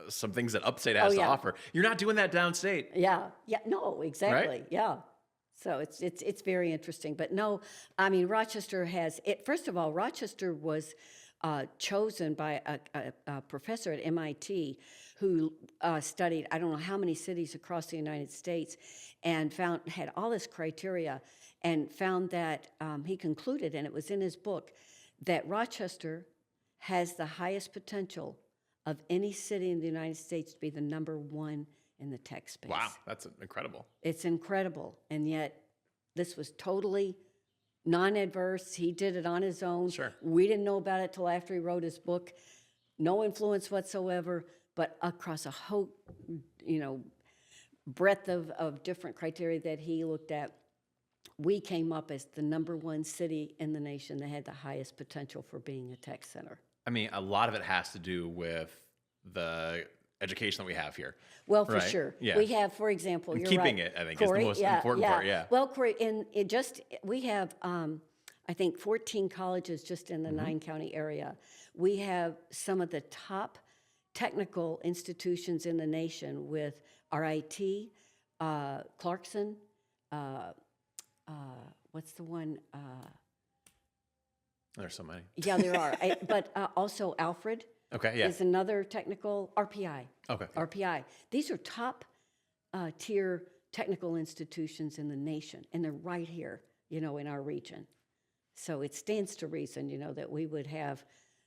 [SPEAKER 1] some things that Upstate has to
[SPEAKER 2] yeah.
[SPEAKER 1] offer. You're not doing that downstate.
[SPEAKER 2] Yeah. No, exactly. Yeah. So it's very interesting. But no, I mean, Rochester has it. First of all, Rochester was chosen by a professor at MIT who studied I don't know how many cities across the United States, and had all this criteria, and found that he concluded, and it was in his book, that Rochester has the highest potential of any city in the United States to be the number 1 in the tech space.
[SPEAKER 1] Wow, that's incredible.
[SPEAKER 2] It's incredible. And yet, this was totally non-adverse. He did it on his own.
[SPEAKER 1] Sure.
[SPEAKER 2] We didn't know about it till after he wrote his book. No influence whatsoever, but across a whole, you know, breadth of different criteria that he looked at, we came up as the number 1 city in the nation that had the highest potential for being a tech center.
[SPEAKER 1] I mean, a lot of it has to do with the education that we have here.
[SPEAKER 2] Well, for
[SPEAKER 1] Right.
[SPEAKER 2] sure.
[SPEAKER 1] Yeah.
[SPEAKER 2] We have, for example,
[SPEAKER 1] And
[SPEAKER 2] you're
[SPEAKER 1] keeping
[SPEAKER 2] right.
[SPEAKER 1] it, I think, is the
[SPEAKER 2] Corey,
[SPEAKER 1] most important part, yeah.
[SPEAKER 2] Well, Corey, we have, I think, 14 colleges just in the
[SPEAKER 1] Mm-hmm.
[SPEAKER 2] 9-county area. We have some of the top technical institutions in the nation with RIT, Clarkson, what's the one?
[SPEAKER 1] There's so many.
[SPEAKER 2] Yeah, there are. But also Alfred
[SPEAKER 1] Okay, yeah.
[SPEAKER 2] is another technical, RPI.
[SPEAKER 1] Okay.
[SPEAKER 2] RPI. These are top tier technical institutions in the nation, and they're right here, you know, in our region. So it stands to reason, you know, that we would have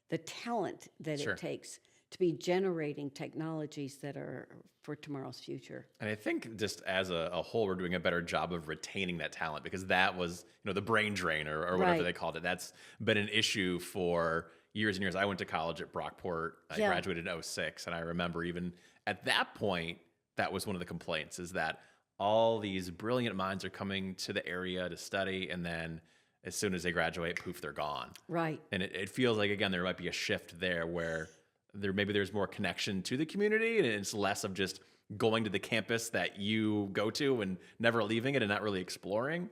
[SPEAKER 2] the talent that
[SPEAKER 1] Sure.
[SPEAKER 2] it takes to be generating technologies that are for tomorrow's future.
[SPEAKER 1] And I think just as a whole, we're doing a better job of retaining that talent, because that was, you know, the brain drain or whatever
[SPEAKER 2] Right.
[SPEAKER 1] they called it. That's been an issue for years and years. I went to college at Brockport. I
[SPEAKER 2] Yeah.
[SPEAKER 1] graduated in 06. And I remember even at that point, that was one of the complaints, is that all these brilliant minds are coming to the area to study. And then as soon as they graduate, poof, they're gone.
[SPEAKER 2] Right.
[SPEAKER 1] And it feels like, again, there might be a shift there where there's more connection to the community, and it's less of just going to the campus that you go to and never leaving it and not really exploring.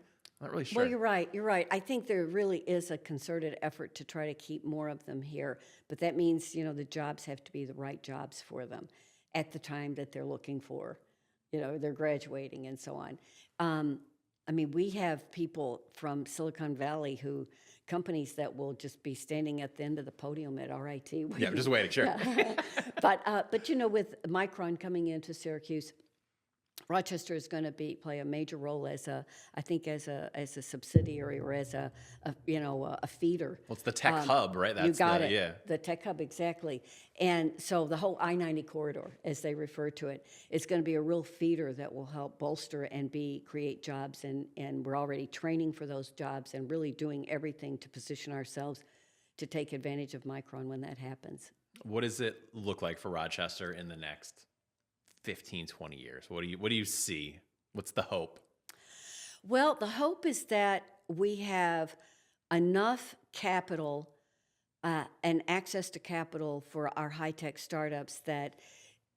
[SPEAKER 1] I'm not really sure.
[SPEAKER 2] Well, you're right. You're right. I think there really is a concerted effort to try to keep more of them here, but that means, you know, the jobs have to be the right jobs for them at the time that they're looking for, you know, they're graduating and so on. I mean, we have people from Silicon Valley companies that will just be standing at the end of the podium at RIT.
[SPEAKER 1] Yeah, just waiting, sure.
[SPEAKER 2] But with Micron coming into Syracuse, Rochester is going to play a major role as a subsidiary or as a feeder.
[SPEAKER 1] Well, it's the tech hub, right?
[SPEAKER 2] You got it. The tech hub, exactly. And so the whole I-90 corridor, as they refer to it, is going to be a real feeder that will help bolster and create jobs. And we're already training for those jobs and really doing everything to position ourselves to take advantage of Micron when that happens.
[SPEAKER 1] What does it look like for Rochester in the next 15, 20 years? What do you see? What's the hope?
[SPEAKER 2] Well, the hope is that we have enough capital and access to capital for our high-tech startups that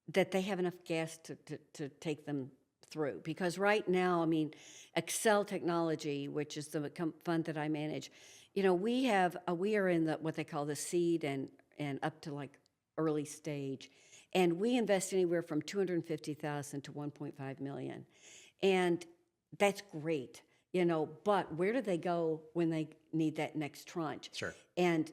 [SPEAKER 2] they have enough gas to take them through. Because right now, I mean, Excell Technology, which is the fund that I manage, we are in what they call the seed and up to like early stage. And we invest anywhere from $250,000 to $1.5 million. And that's great, but where do they go when they need that next tranche?
[SPEAKER 1] Sure.
[SPEAKER 2] And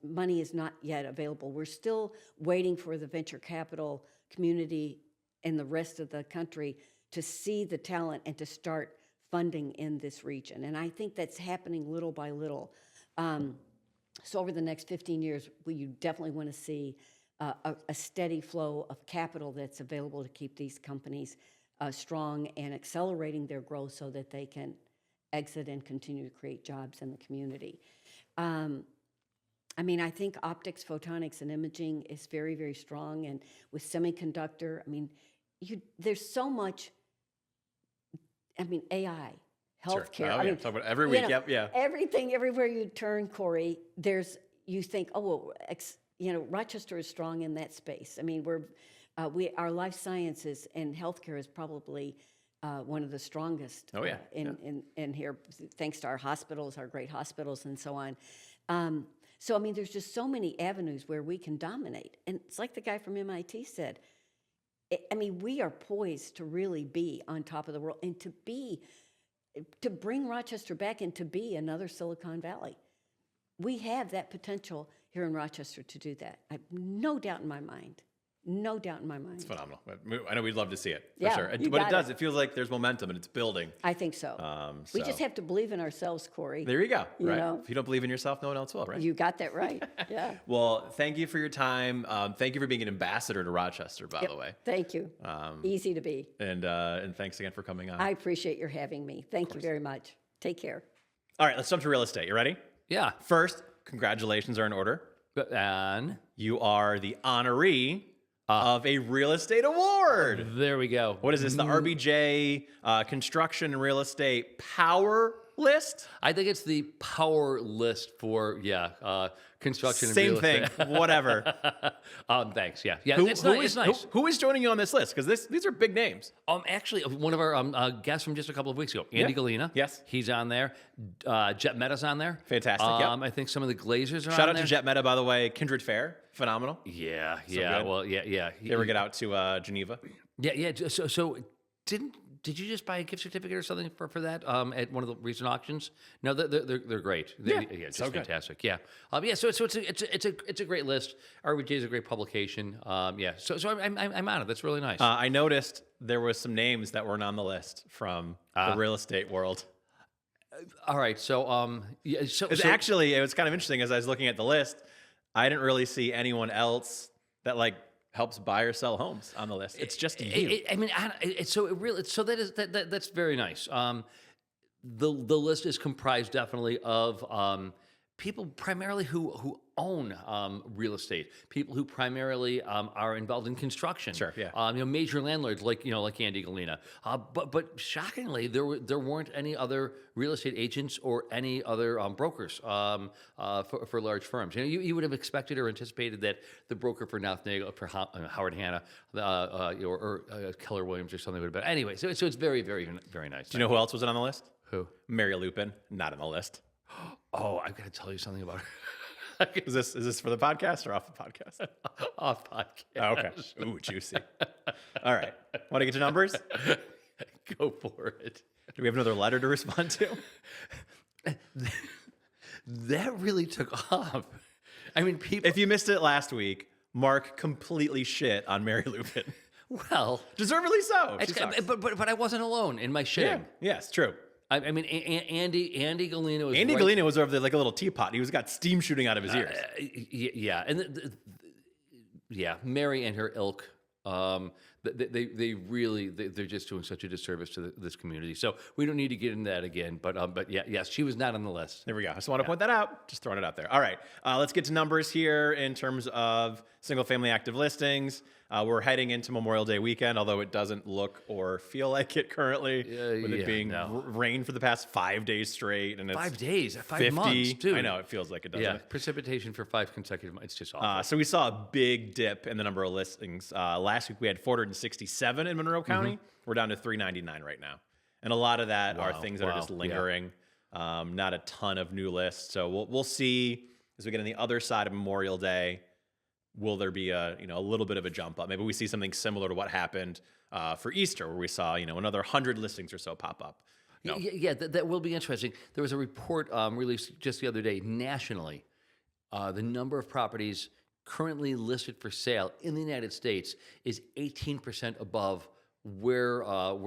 [SPEAKER 2] money is not yet available. We're still waiting for the venture capital community and the rest of the country to see the talent and to start funding in this region. And I think that's happening little by little. So over the next 15 years, you definitely want to see a steady flow of capital that's available to keep these companies strong and accelerating their growth so that they can exit and continue to create jobs in the community. I mean, I think optics, photonics, and imaging is very, very strong. And with semiconductor, I mean, there's so much, AI, healthcare.
[SPEAKER 1] Sure. Oh,
[SPEAKER 2] I mean,
[SPEAKER 1] talk about every week. Yeah.
[SPEAKER 2] Everything, everywhere you turn, Corey, you think, Rochester is strong in that space. I mean, our life sciences and healthcare is probably one of the strongest in here, thanks to our hospitals, our great hospitals, and so on. So, I mean, there's just so many avenues where we can dominate. And it's like the guy from MIT said, I mean, we are poised to really be on top of the world and to bring Rochester back and to be another Silicon Valley. We have that potential here in Rochester to do that. I have no doubt in my mind. No doubt in my mind.
[SPEAKER 1] It's phenomenal. I know we'd love to see it, for
[SPEAKER 2] Yeah,
[SPEAKER 1] sure.
[SPEAKER 2] you
[SPEAKER 1] But
[SPEAKER 2] got
[SPEAKER 1] it does.
[SPEAKER 2] it.
[SPEAKER 1] It feels like there's momentum and it's building.
[SPEAKER 2] I think so. We just have to believe in ourselves, Corey.
[SPEAKER 1] There you go, right?
[SPEAKER 2] know?
[SPEAKER 1] If you don't believe in yourself, no one else will, right?
[SPEAKER 2] You got that right. Yeah.
[SPEAKER 1] Well, thank you for your time. Thank you for being an ambassador to Rochester, by the way.
[SPEAKER 2] Thank you. Easy to be.
[SPEAKER 1] And thanks again for coming on.
[SPEAKER 2] I appreciate your having me. Thank you very much. Take care.
[SPEAKER 1] All right, let's jump to real estate. You ready?
[SPEAKER 3] Yeah.
[SPEAKER 1] First, congratulations are in order.
[SPEAKER 3] And
[SPEAKER 1] You are the honoree of a real estate award.
[SPEAKER 3] there we go.
[SPEAKER 1] What is this? The RBJ Construction and Real Estate Power List?
[SPEAKER 3] I think it's the power list for construction and
[SPEAKER 1] Same
[SPEAKER 3] real
[SPEAKER 1] thing.
[SPEAKER 3] estate.
[SPEAKER 1] Whatever.
[SPEAKER 3] Thanks. Yeah. It's nice.
[SPEAKER 1] Who is joining you on this list? Because these are big names.
[SPEAKER 3] Actually, one of our guests from just a couple of weeks ago, Andy Galena.
[SPEAKER 1] Yes.
[SPEAKER 3] He's on there. Jet Meta's on there.
[SPEAKER 1] Fantastic, yep.
[SPEAKER 3] I think some of the Glazers are
[SPEAKER 1] Shout
[SPEAKER 3] on
[SPEAKER 1] out
[SPEAKER 3] there.
[SPEAKER 1] to Jet Meta, by the way. Kindred Fair. Phenomenal.
[SPEAKER 3] Yeah.
[SPEAKER 1] good.
[SPEAKER 3] Well, yeah.
[SPEAKER 1] You ever get out to Geneva?
[SPEAKER 3] Yeah. So did you just buy a gift certificate or something for that at one of the recent auctions? No, they're great. It's
[SPEAKER 1] so
[SPEAKER 3] just
[SPEAKER 1] good.
[SPEAKER 3] fantastic. Yeah. So it's a great list. RBJ is a great publication. So I'm on it. That's really nice.
[SPEAKER 1] I noticed there was some names that weren't on the list from the real estate world.
[SPEAKER 3] All right. So
[SPEAKER 1] Actually, it was kind of interesting as I was looking at the list. I didn't really see anyone else that helps buy or sell homes on the list. It's just you.
[SPEAKER 3] That's very nice. The list is comprised definitely of people primarily who own real estate, people who primarily are involved in construction.
[SPEAKER 1] Sure, yeah.
[SPEAKER 3] Major landlords like Andy Galena. But shockingly, there weren't any other real estate agents or any other brokers for large firms. You would have expected or anticipated that the broker for for Howard Hanna, or Keller Williams or something would have been. Anyway, so it's very, very, very nice.
[SPEAKER 1] Do you know who else was on the list?
[SPEAKER 3] Who?
[SPEAKER 1] Mary Lupin, not on the list.
[SPEAKER 3] Oh, I've got to tell you something about her.
[SPEAKER 1] Is this for the podcast or off the podcast?
[SPEAKER 3] Off podcast.
[SPEAKER 1] Oh, okay. Ooh, juicy. All right. Want to get your numbers?
[SPEAKER 3] Go for it.
[SPEAKER 1] Do we have another letter to respond to?
[SPEAKER 3] That really took off. I mean, people.
[SPEAKER 1] If you missed it last week, Mark completely shit on Mary Lupin.
[SPEAKER 3] Well,
[SPEAKER 1] Deservedly so. She
[SPEAKER 3] it's,
[SPEAKER 1] sucks.
[SPEAKER 3] but I wasn't alone in my shitting.
[SPEAKER 1] Yes, true.
[SPEAKER 3] I mean, Andy Galena was
[SPEAKER 1] Andy
[SPEAKER 3] right.
[SPEAKER 1] Galena was over there like a little teapot. He was got steam shooting out of his ears.
[SPEAKER 3] Yeah, and yeah, Mary and her ilk. They really they're just doing such a disservice to this community. So we don't need to get into that again. But yeah, yes, she was not on the list.
[SPEAKER 1] There we go. I just want to point that out. Just throwing it out there. All right. Let's get to numbers here in terms of single family active listings. We're heading into Memorial Day weekend, although it doesn't look or feel like it currently, with it being rain for the past 5 days straight. And it's
[SPEAKER 3] 5 days, 5
[SPEAKER 1] 50.
[SPEAKER 3] months, dude.
[SPEAKER 1] I know, it feels like it doesn't.
[SPEAKER 3] Yeah, precipitation for 5 consecutive months. It's just awful.
[SPEAKER 1] So we saw a big dip in the number of listings. Last week we had 467 in Monroe County. We're down to 399 right now. And a lot of that are things that are just lingering. Not a ton of new lists. So we'll see as we get on the other side of Memorial Day. Will there be a little bit of a jump up? Maybe we see something similar to what happened for Easter, where we saw another 100 listings or so pop up.
[SPEAKER 3] Yeah, that will be interesting. There was a report released just the other day nationally. The number of properties currently listed for sale in the United States is 18% above where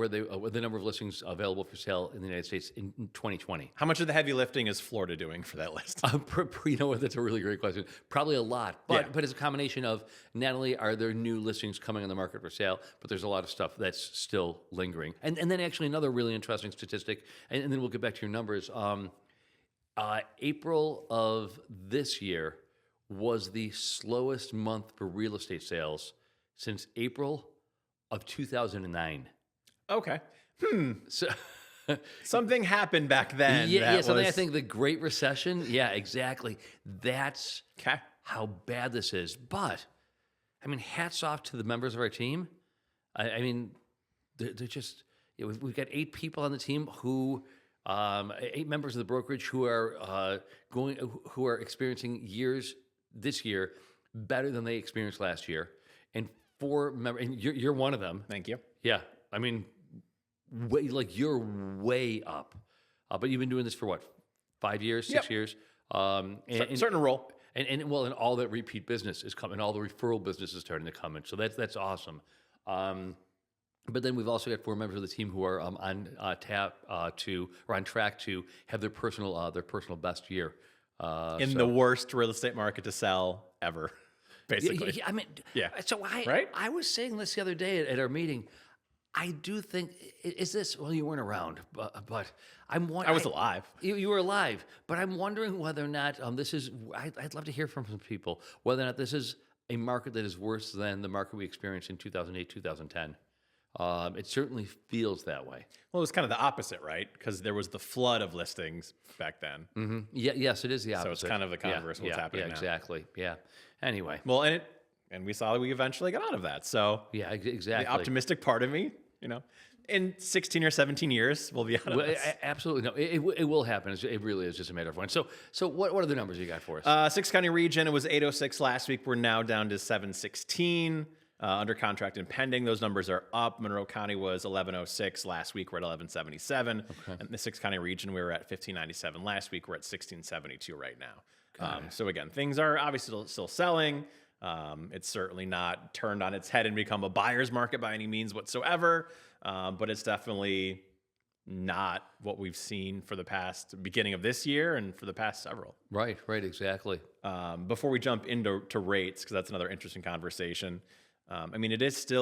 [SPEAKER 3] the number of listings available for sale in the United States in 2020.
[SPEAKER 1] How much of the heavy lifting is Florida doing for that list?
[SPEAKER 3] That's a really great question. Probably a lot, but it's a combination of not only are there new listings coming on the market for sale, but there's a lot of stuff that's still lingering. And then actually another really interesting statistic, and then we'll get back to your numbers. April of this year was the slowest month for real estate sales since April of 2009.
[SPEAKER 1] Okay.
[SPEAKER 3] So
[SPEAKER 1] something happened back then.
[SPEAKER 3] Something I think the Great Recession. Yeah, exactly. That's how bad this is. But I mean, hats off to the members of our team. I mean, they're just. We've got 8 people on the team who, 8 members of the brokerage who are who are experiencing this year better than they experienced last year, and 4 members, and you're one of them.
[SPEAKER 1] Thank you.
[SPEAKER 3] Yeah, I mean, you're way up, but you've been doing this for what, 5 years, 6 years?
[SPEAKER 1] Certain role.
[SPEAKER 3] And all that repeat business is coming, all the referral business is starting to come in. So that's awesome. But then we've also got 4 members of the team who are on track to have their personal best year
[SPEAKER 1] in the worst real estate market to sell ever. Basically.
[SPEAKER 3] I mean, So I was saying this the other day at our meeting. I do think, is this, well, you weren't around, but I'm wondering.
[SPEAKER 1] I was alive.
[SPEAKER 3] You were alive, but I'm wondering whether or not this is, I'd love to hear from some people, whether or not this is a market that is worse than the market we experienced in 2008, 2010. It certainly feels that way.
[SPEAKER 1] Well, it was kind of the opposite, right? Because there was the flood of listings back then.
[SPEAKER 3] Mm-hmm. Yes, it is the opposite.
[SPEAKER 1] So it's kind of the converse of what's happening now.
[SPEAKER 3] Exactly. Yeah. Anyway.
[SPEAKER 1] Well, and we saw we eventually got out of that. So
[SPEAKER 3] yeah, exactly.
[SPEAKER 1] The optimistic part of me, in 16 or 17 years, we'll be out of this.
[SPEAKER 3] Absolutely. No, it will happen. It really is just a matter of when. So what are the numbers you got for us?
[SPEAKER 1] 6 county region, it was 806 last week. We're now down to 716. Under contract and pending, those numbers are up. Monroe County was 1106 last week. We're at 1177. Okay. And the 6 county region, we were at 1597 last week. We're at 1672 right now. So again, things are obviously still selling. It's certainly not turned on its head and become a buyer's market by any means whatsoever. But it's definitely not what we've seen for the past beginning of this year and for the past several.
[SPEAKER 3] Right, exactly.
[SPEAKER 1] Before we jump into rates, because that's another interesting conversation. I mean, it's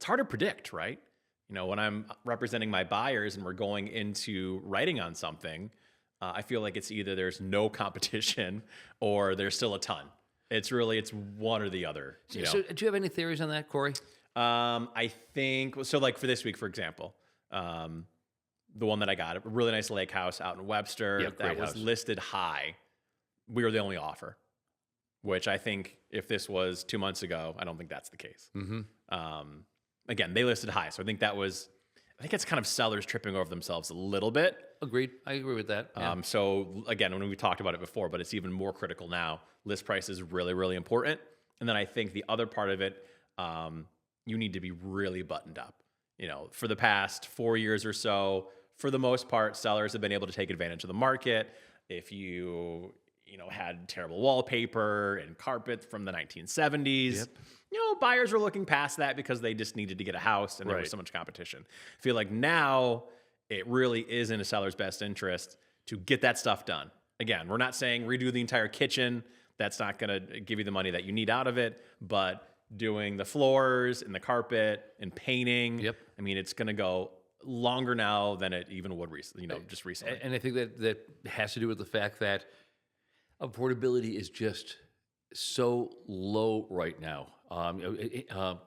[SPEAKER 1] hard to predict, right? When I'm representing my buyers and we're going into writing on something, I feel like it's either there's no competition or there's still a ton. It's one or the other.
[SPEAKER 3] So do you have any theories on that, Corey?
[SPEAKER 1] I think, so like for this week, for example, the one that I got, a really nice lake house out in Webster that was listed high. We were the only offer. Which I think if this was 2 months ago, I don't think that's the case. Mm-hmm. Again, they listed high. So I think it's kind of sellers tripping over themselves a little bit.
[SPEAKER 3] Agreed. I agree with that. Yeah.
[SPEAKER 1] So again, when we talked about it before, but it's even more critical now, list price is really, really important. And then I think the other part of it, you need to be really buttoned up. For the past 4 years or so, for the most part, sellers have been able to take advantage of the market. If you had terrible wallpaper and carpet from the 1970s, buyers were looking past that because they just needed to get a house and there was so much competition. I feel like now it really is in a seller's best interest to get that stuff done. Again, we're not saying redo the entire kitchen. That's not going to give you the money that you need out of it, but doing the floors and the carpet and painting, I mean, it's going to go longer now than it even would just recently.
[SPEAKER 3] And I think that has to do with the fact that affordability is just so low right now. The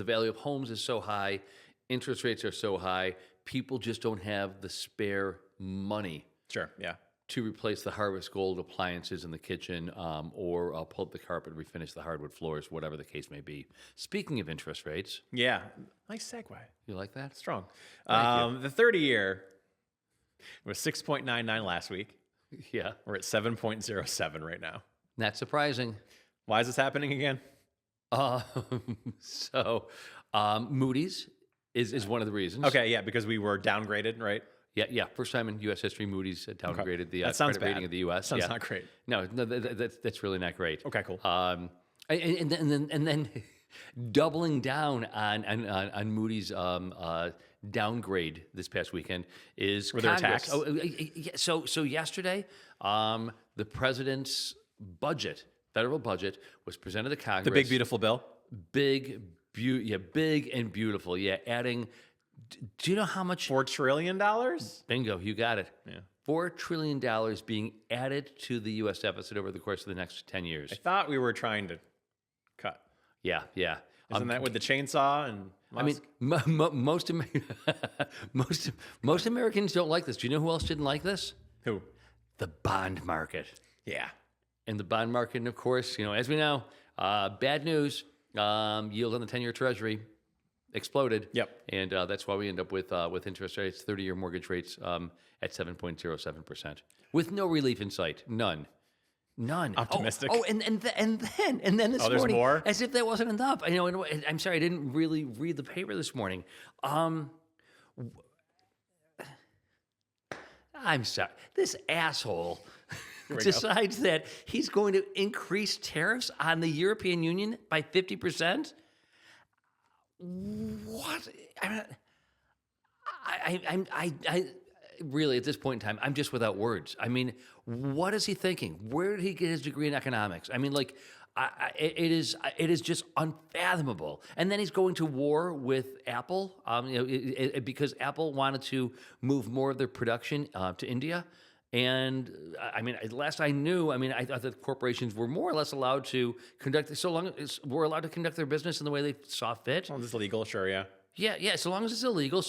[SPEAKER 3] value of homes is so high, interest rates are so high, people just don't have the spare money.
[SPEAKER 1] Sure, yeah.
[SPEAKER 3] To replace the Harvest Gold appliances in the kitchen, or pull up the carpet, refinish the hardwood floors, whatever the case may be. Speaking of interest rates,
[SPEAKER 1] yeah, nice segue.
[SPEAKER 3] You like that?
[SPEAKER 1] Strong.
[SPEAKER 3] Thank you.
[SPEAKER 1] The 30-year was 6.99 last week.
[SPEAKER 3] Yeah,
[SPEAKER 1] we're at 7.07 right now.
[SPEAKER 3] Not surprising.
[SPEAKER 1] Why is this happening again?
[SPEAKER 3] Moody's is one of the reasons.
[SPEAKER 1] Okay, yeah, because we were downgraded, right?
[SPEAKER 3] Yeah. First time in U.S. history, Moody's downgraded the credit rating of the U.S.
[SPEAKER 1] Sounds not great.
[SPEAKER 3] No, that's really not great.
[SPEAKER 1] Okay, cool.
[SPEAKER 3] And then doubling down on Moody's downgrade this past weekend is
[SPEAKER 1] Were there
[SPEAKER 3] Congress.
[SPEAKER 1] attacks?
[SPEAKER 3] So yesterday, the president's federal budget, was presented to Congress.
[SPEAKER 1] The big beautiful bill.
[SPEAKER 3] Big and beautiful. Yeah, adding. Do you know how much?
[SPEAKER 1] $4 trillion?
[SPEAKER 3] Bingo, you got it.
[SPEAKER 1] Yeah.
[SPEAKER 3] $4 trillion being added to the U.S. deficit over the course of the next 10 years.
[SPEAKER 1] I thought we were trying to cut.
[SPEAKER 3] Yeah.
[SPEAKER 1] Isn't that with the chainsaw and Musk?
[SPEAKER 3] I mean, most Americans don't like this. Do you know who else didn't like this?
[SPEAKER 1] Who?
[SPEAKER 3] The bond market.
[SPEAKER 1] Yeah.
[SPEAKER 3] And the bond market, and of course, as we know, bad news. Yield on the 10-year Treasury exploded.
[SPEAKER 1] Yep.
[SPEAKER 3] And that's why we end up with interest rates, 30-year mortgage rates at 7.07%, with no relief in sight. None.
[SPEAKER 1] Optimistic.
[SPEAKER 3] And then this
[SPEAKER 1] there's
[SPEAKER 3] morning,
[SPEAKER 1] more?
[SPEAKER 3] as if that wasn't enough. I'm sorry, I didn't really read the paper this morning. I'm sorry. This asshole decides that he's going to increase tariffs on the European Union by 50%. What? I really, at this point in time, I'm just without words. I mean, what is he thinking? Where did he get his degree in economics? I mean, it is just unfathomable. And then he's going to war with Apple, because Apple wanted to move more of their production to India. And I mean, last I knew, I thought that corporations were more or less allowed to conduct, so long as we're allowed to conduct their business in the way they saw fit.
[SPEAKER 1] Well, this is legal, sure, yeah.
[SPEAKER 3] Yeah, so long as it's illegal,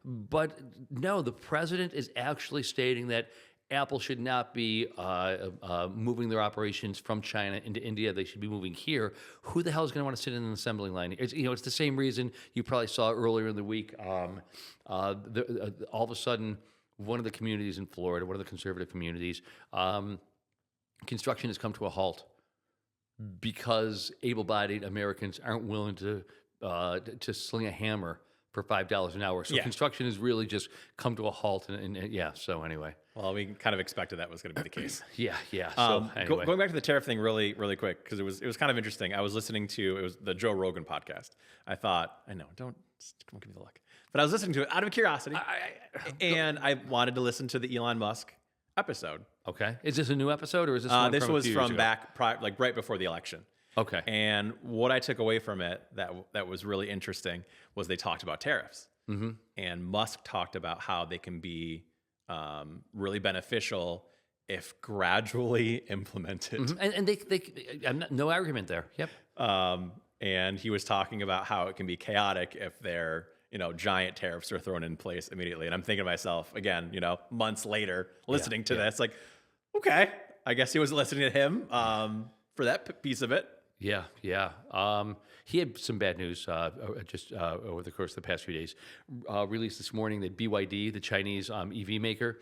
[SPEAKER 3] but no, the president is actually stating that Apple should not be moving their operations from China into India. They should be moving here. Who the hell is going to want to sit in an assembly line? It's the same reason you probably saw earlier in the week. All of a sudden, one of the communities in Florida, one of the conservative communities, construction has come to a halt because able-bodied Americans aren't willing to sling a hammer for $5 an hour. So construction has really just come to a halt. And so anyway.
[SPEAKER 1] Well, we kind of expected that was going to be the case.
[SPEAKER 3] Yeah. So anyway.
[SPEAKER 1] Going back to the tariff thing really, really quick, because it was kind of interesting. I was listening to, it was the Joe Rogan podcast. I thought, don't give me the look. But I was listening to it out of curiosity, and I wanted to listen to the Elon Musk episode.
[SPEAKER 3] Okay. Is this a new episode, or is this one
[SPEAKER 1] this
[SPEAKER 3] from
[SPEAKER 1] was
[SPEAKER 3] a few
[SPEAKER 1] from
[SPEAKER 3] years
[SPEAKER 1] back, right before the election.
[SPEAKER 3] Okay.
[SPEAKER 1] And what I took away from it that was really interesting was they talked about tariffs. Mm-hmm. And Musk talked about how they can be really beneficial if gradually implemented.
[SPEAKER 3] Mm-hmm. And no argument there. Yep.
[SPEAKER 1] And he was talking about how it can be chaotic if they're, giant tariffs are thrown in place immediately. And I'm thinking to myself, again, months later, listening to this, like, okay, I guess he was listening to him for that piece of it.
[SPEAKER 3] Yeah. He had some bad news just over the course of the past few days. Released this morning that BYD, the Chinese EV maker,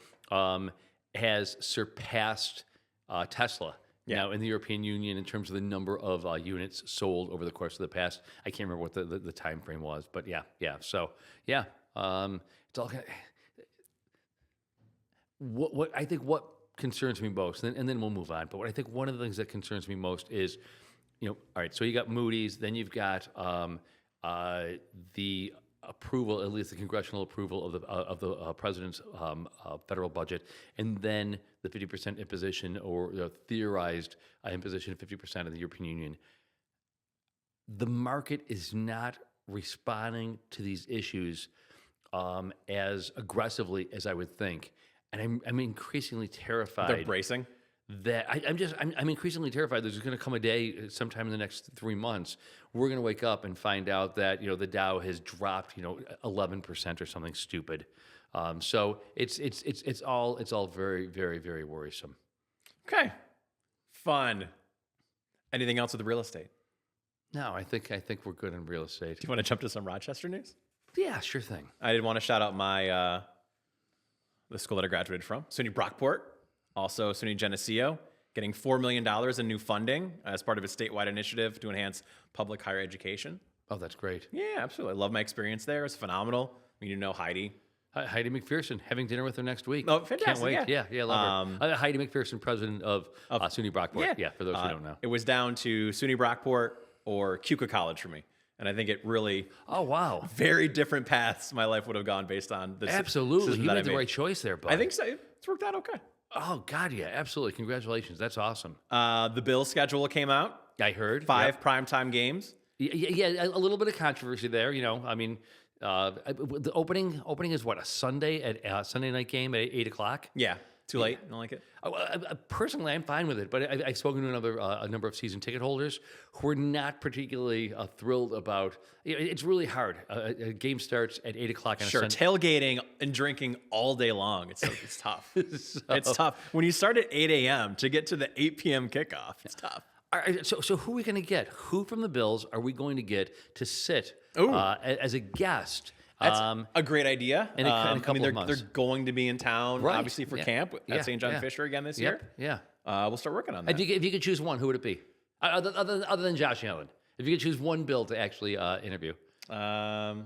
[SPEAKER 3] has surpassed Tesla now in the European Union in terms of the number of units sold over the course of the past. I can't remember what the time frame was, but yeah. So it's all what I think what concerns me most, and then we'll move on. But what I think one of the things that concerns me most is, all right. So you got Moody's, then you've got the approval, at least the congressional approval of the president's federal budget, and then the 50% imposition or theorized imposition of 50% of the European Union. The market is not responding to these issues as aggressively as I would think, and I'm increasingly terrified.
[SPEAKER 1] They're bracing.
[SPEAKER 3] That I'm increasingly terrified. There's going to come a day sometime in the next 3 months we're going to wake up and find out that the Dow has dropped 11% or something stupid. So it's all very, very, very worrisome.
[SPEAKER 1] Okay, fun. Anything else with the real estate?
[SPEAKER 3] No, I think we're good in real estate.
[SPEAKER 1] Do you want to jump to some Rochester news?
[SPEAKER 3] Yeah, sure thing.
[SPEAKER 1] I did want to shout out my the school that I graduated from, SUNY Brockport, also SUNY Geneseo, getting $4 million in new funding as part of a statewide initiative to enhance public higher education.
[SPEAKER 3] Oh, that's great.
[SPEAKER 1] Yeah, absolutely. I love my experience there. It's phenomenal. You know Heidi.
[SPEAKER 3] Heidi McPherson, having dinner with her next week.
[SPEAKER 1] Oh, fantastic.
[SPEAKER 3] Can't wait.
[SPEAKER 1] Yeah.
[SPEAKER 3] Yeah, love her. Heidi McPherson, president of SUNY Brockport.
[SPEAKER 1] Yeah.
[SPEAKER 3] For those who don't know.
[SPEAKER 1] It was down to SUNY Brockport or Keuka College for me. And I think it really...
[SPEAKER 3] Oh, wow.
[SPEAKER 1] Very different paths my life would have gone based on this.
[SPEAKER 3] Absolutely. You made the right choice there, bud.
[SPEAKER 1] I think so. It's worked out okay.
[SPEAKER 3] Oh, God, yeah. Absolutely. Congratulations. That's awesome.
[SPEAKER 1] The Bills schedule came out.
[SPEAKER 3] I heard.
[SPEAKER 1] 5 primetime games.
[SPEAKER 3] Yeah, a little bit of controversy there. I mean, the opening is what, a Sunday at Sunday night game at 8:00.
[SPEAKER 1] Yeah, too late. I don't like it.
[SPEAKER 3] Personally, I'm fine with it, but I've spoken to a number of season ticket holders who are not particularly thrilled about. It's really hard. A game starts at 8:00 on a
[SPEAKER 1] Sure,
[SPEAKER 3] Sunday.
[SPEAKER 1] tailgating and drinking all day long. It's tough. It's tough when you start at 8 a.m. to get to the 8 p.m. kickoff. It's tough.
[SPEAKER 3] All right, so who are we going to get? Who from the Bills are we going to get to sit as a guest?
[SPEAKER 1] That's a great idea.
[SPEAKER 3] In a couple of months.
[SPEAKER 1] They're going to be in town,
[SPEAKER 3] Right.
[SPEAKER 1] obviously, for camp at St. John Fisher again this year.
[SPEAKER 3] Yeah.
[SPEAKER 1] We'll start working on that.
[SPEAKER 3] If you could choose one, who would it be? Other than Josh Allen. If you could choose one Bill to actually interview. Oh,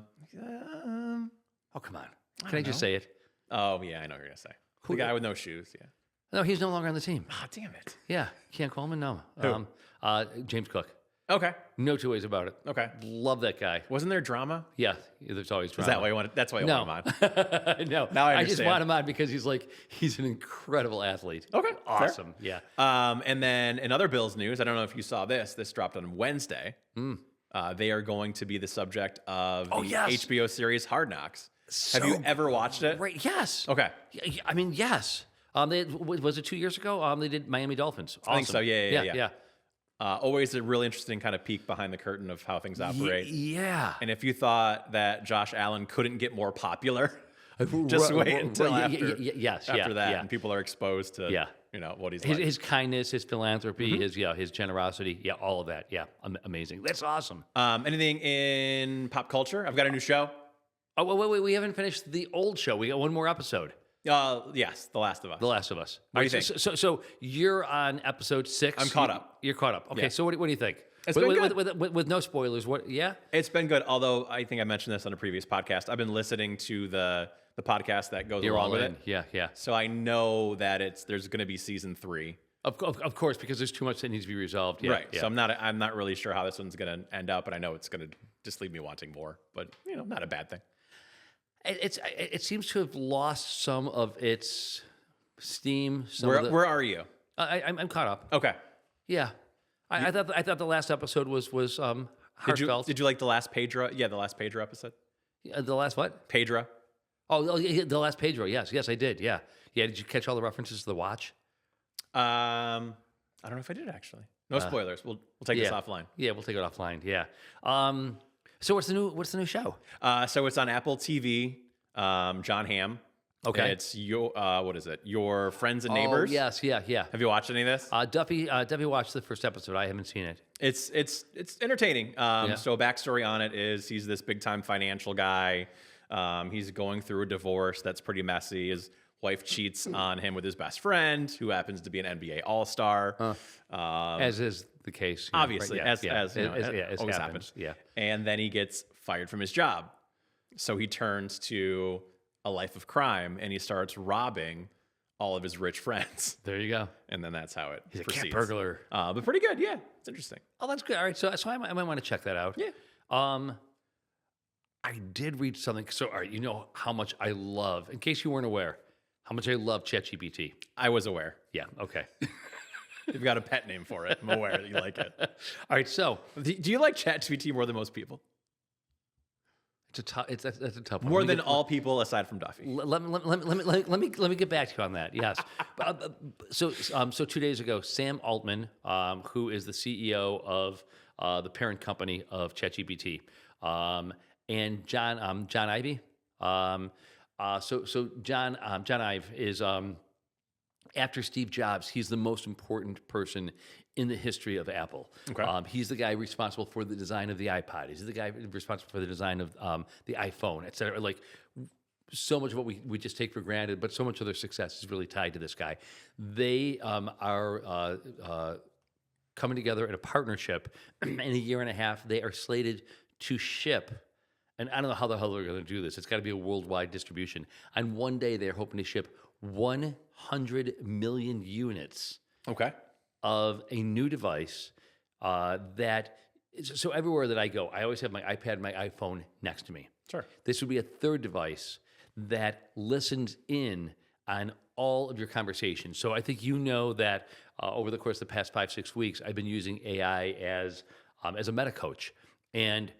[SPEAKER 3] come on. Can I just say it?
[SPEAKER 1] Oh, yeah, I know what you're going to say. The guy with no shoes, yeah.
[SPEAKER 3] No, he's no longer on the team.
[SPEAKER 1] Oh, damn it.
[SPEAKER 3] Yeah, can't call him in, no. James Cook.
[SPEAKER 1] Okay.
[SPEAKER 3] No two ways about it.
[SPEAKER 1] Okay.
[SPEAKER 3] Love that guy.
[SPEAKER 1] Wasn't there drama?
[SPEAKER 3] Yeah, there's always drama.
[SPEAKER 1] Is that why you want? That's why you want him on.
[SPEAKER 3] No.
[SPEAKER 1] Now I
[SPEAKER 3] just
[SPEAKER 1] understand.
[SPEAKER 3] want him on because he's an incredible athlete.
[SPEAKER 1] Okay.
[SPEAKER 3] Awesome.
[SPEAKER 1] Fair.
[SPEAKER 3] Yeah.
[SPEAKER 1] And then in other Bills news, I don't know if you saw this. This dropped on Wednesday. They are going to be the subject of the HBO series Hard Knocks. Have you ever watched it?
[SPEAKER 3] Right. Yes.
[SPEAKER 1] Okay.
[SPEAKER 3] I mean, yes. Was it 2 years ago? They did Miami Dolphins. Awesome.
[SPEAKER 1] I think so. Yeah. Always a really interesting kind of peek behind the curtain of how things operate.
[SPEAKER 3] Yeah.
[SPEAKER 1] And if you thought that Josh Allen couldn't get more popular, just wait until after that, and people are exposed to what he's like.
[SPEAKER 3] His kindness, his philanthropy, his generosity, all of that. Yeah, amazing. That's awesome.
[SPEAKER 1] Anything in pop culture? I've got a new show.
[SPEAKER 3] Oh, wait, we haven't finished the old show. We got one more episode.
[SPEAKER 1] Yes, The Last of Us.
[SPEAKER 3] The Last of Us.
[SPEAKER 1] What do you think?
[SPEAKER 3] So you're on episode 6.
[SPEAKER 1] I'm caught up.
[SPEAKER 3] You're caught up. Okay,
[SPEAKER 1] Yeah.
[SPEAKER 3] so what do you think?
[SPEAKER 1] It's been good.
[SPEAKER 3] With no spoilers. What? Yeah.
[SPEAKER 1] It's been good. Although I think I mentioned this on a previous podcast. I've been listening to the podcast that goes
[SPEAKER 3] You're
[SPEAKER 1] along
[SPEAKER 3] all
[SPEAKER 1] with
[SPEAKER 3] in.
[SPEAKER 1] it.
[SPEAKER 3] Yeah.
[SPEAKER 1] So I know that there's going to be season 3.
[SPEAKER 3] Of course, because there's too much that needs to be resolved. Yeah,
[SPEAKER 1] Right.
[SPEAKER 3] Yeah.
[SPEAKER 1] So I'm not really sure how this one's going to end up, but I know it's going to just leave me wanting more. But not a bad thing.
[SPEAKER 3] It seems to have lost some of its steam.
[SPEAKER 1] Where are you?
[SPEAKER 3] I'm caught up.
[SPEAKER 1] Okay.
[SPEAKER 3] Yeah, I thought the last episode was heartfelt.
[SPEAKER 1] Did you like the last Pedro? Yeah, the last Pedro episode.
[SPEAKER 3] The last what?
[SPEAKER 1] Pedro.
[SPEAKER 3] Oh, yeah, the last Pedro. Yes, I did. Yeah. Did you catch all the references to the watch?
[SPEAKER 1] I don't know if I did actually. No spoilers. We'll take this offline.
[SPEAKER 3] Yeah, we'll take it offline. Yeah. So what's the new show?
[SPEAKER 1] So it's on Apple TV. John Hamm.
[SPEAKER 3] Okay.
[SPEAKER 1] It's what is it? Your Friends and Neighbors.
[SPEAKER 3] Oh, yes. Yeah.
[SPEAKER 1] Have you watched any of this?
[SPEAKER 3] Duffy watched the first episode. I haven't seen it.
[SPEAKER 1] It's entertaining. So backstory on it is he's this big time financial guy. He's going through a divorce that's pretty messy. His wife cheats on him with his best friend, who happens to be an NBA All-Star.
[SPEAKER 3] As is the case.
[SPEAKER 1] Obviously,
[SPEAKER 3] right?
[SPEAKER 1] as always happens.
[SPEAKER 3] Yeah.
[SPEAKER 1] And then he gets fired from his job. So he turns to a life of crime and he starts robbing all of his rich friends.
[SPEAKER 3] There you go.
[SPEAKER 1] And then that's how it
[SPEAKER 3] He's a
[SPEAKER 1] proceeds.
[SPEAKER 3] cat burglar.
[SPEAKER 1] But pretty good. Yeah, it's interesting.
[SPEAKER 3] Oh, that's good. All right, so I might want to check that out.
[SPEAKER 1] Yeah.
[SPEAKER 3] I did read something. So, all right, you know how much I love, in case you weren't aware, how much I love ChatGPT.
[SPEAKER 1] I was aware.
[SPEAKER 3] Yeah, okay.
[SPEAKER 1] You've got a pet name for it. I'm aware that you like it.
[SPEAKER 3] All right, so
[SPEAKER 1] Do you like ChatGPT more than most people?
[SPEAKER 3] that's a tough one.
[SPEAKER 1] More
[SPEAKER 3] Let me
[SPEAKER 1] than
[SPEAKER 3] get-
[SPEAKER 1] all people aside from Duffy.
[SPEAKER 3] Let me get back to you on that. Yes. So 2 days ago, Sam Altman, who is the CEO of the parent company of ChatGPT, and John Ivey. So John Ive is after Steve Jobs, he's the most important person in the history of Apple.
[SPEAKER 1] Okay.
[SPEAKER 3] He's the guy responsible for the design of the iPod. He's the guy responsible for the design of the iPhone, et cetera. Like, so much of what we just take for granted, but so much of their success is really tied to this guy. They are coming together in a partnership. In a year and a half, they are slated to ship, and I don't know how the hell they're going to do this. It's got to be a worldwide distribution. On one day, they're hoping to ship 100 million units
[SPEAKER 1] Okay.
[SPEAKER 3] of a new device so everywhere that I go, I always have my iPad and my iPhone next to me.
[SPEAKER 1] Sure.
[SPEAKER 3] This would be a third device that listens in on all of your conversations. So I think you know that over the course of the past 5-6 weeks, I've been using AI as a meta coach, and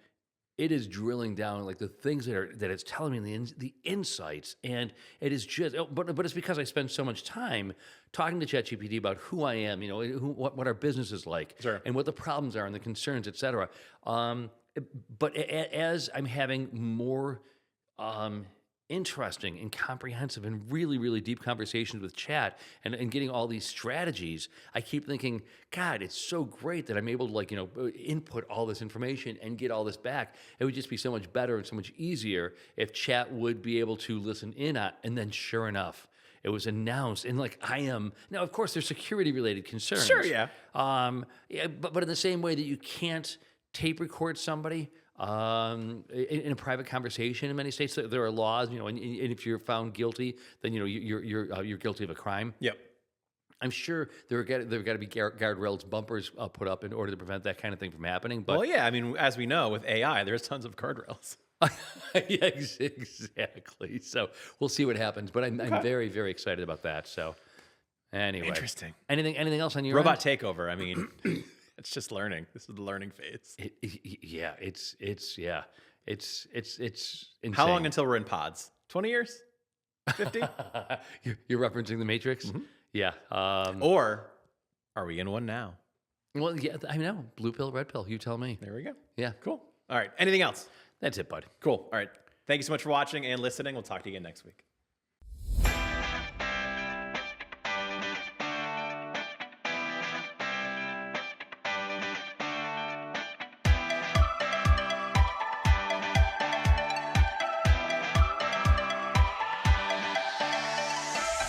[SPEAKER 3] it is drilling down like the things that it's telling me, the insights, and it is just. But it's because I spend so much time talking to ChatGPT about who I am, what our business is like,
[SPEAKER 1] Sure.
[SPEAKER 3] and what the problems are and the concerns, et cetera. But as I'm having more interesting and comprehensive and really, really deep conversations with chat and getting all these strategies, I keep thinking, God, it's so great that I'm able to input all this information and get all this back. It would just be so much better and so much easier if chat would be able to listen in on, and then sure enough, it was announced, and I am now. Of course, there's security-related concerns.
[SPEAKER 1] Sure, yeah.
[SPEAKER 3] But in the same way that you can't tape record somebody in a private conversation in many states, there are laws, and if you're found guilty, then you're guilty of a crime.
[SPEAKER 1] Yep.
[SPEAKER 3] I'm sure there got to be guardrails, bumpers put up in order to prevent that kind of thing from happening. But
[SPEAKER 1] Well, yeah. I mean, as we know, with AI, there's tons of guardrails.
[SPEAKER 3] yeah, exactly. So we'll see what happens. But I'm very, very excited about that. So anyway,
[SPEAKER 1] Interesting.
[SPEAKER 3] Anything else on your
[SPEAKER 1] Robot
[SPEAKER 3] end?
[SPEAKER 1] takeover. I mean, it's just learning. This is the learning phase.
[SPEAKER 3] It's insane.
[SPEAKER 1] How long until we're in pods? 20 years? 50?
[SPEAKER 3] You're referencing the Matrix?
[SPEAKER 1] Mm-hmm.
[SPEAKER 3] Yeah.
[SPEAKER 1] Or are we in one now?
[SPEAKER 3] Well, yeah, I know. Blue pill, red pill. You tell me.
[SPEAKER 1] There we go.
[SPEAKER 3] Yeah.
[SPEAKER 1] Cool. All right. Anything else?
[SPEAKER 3] That's it, bud.
[SPEAKER 1] Cool. All right. Thank you so much for watching and listening. We'll talk to you again next week.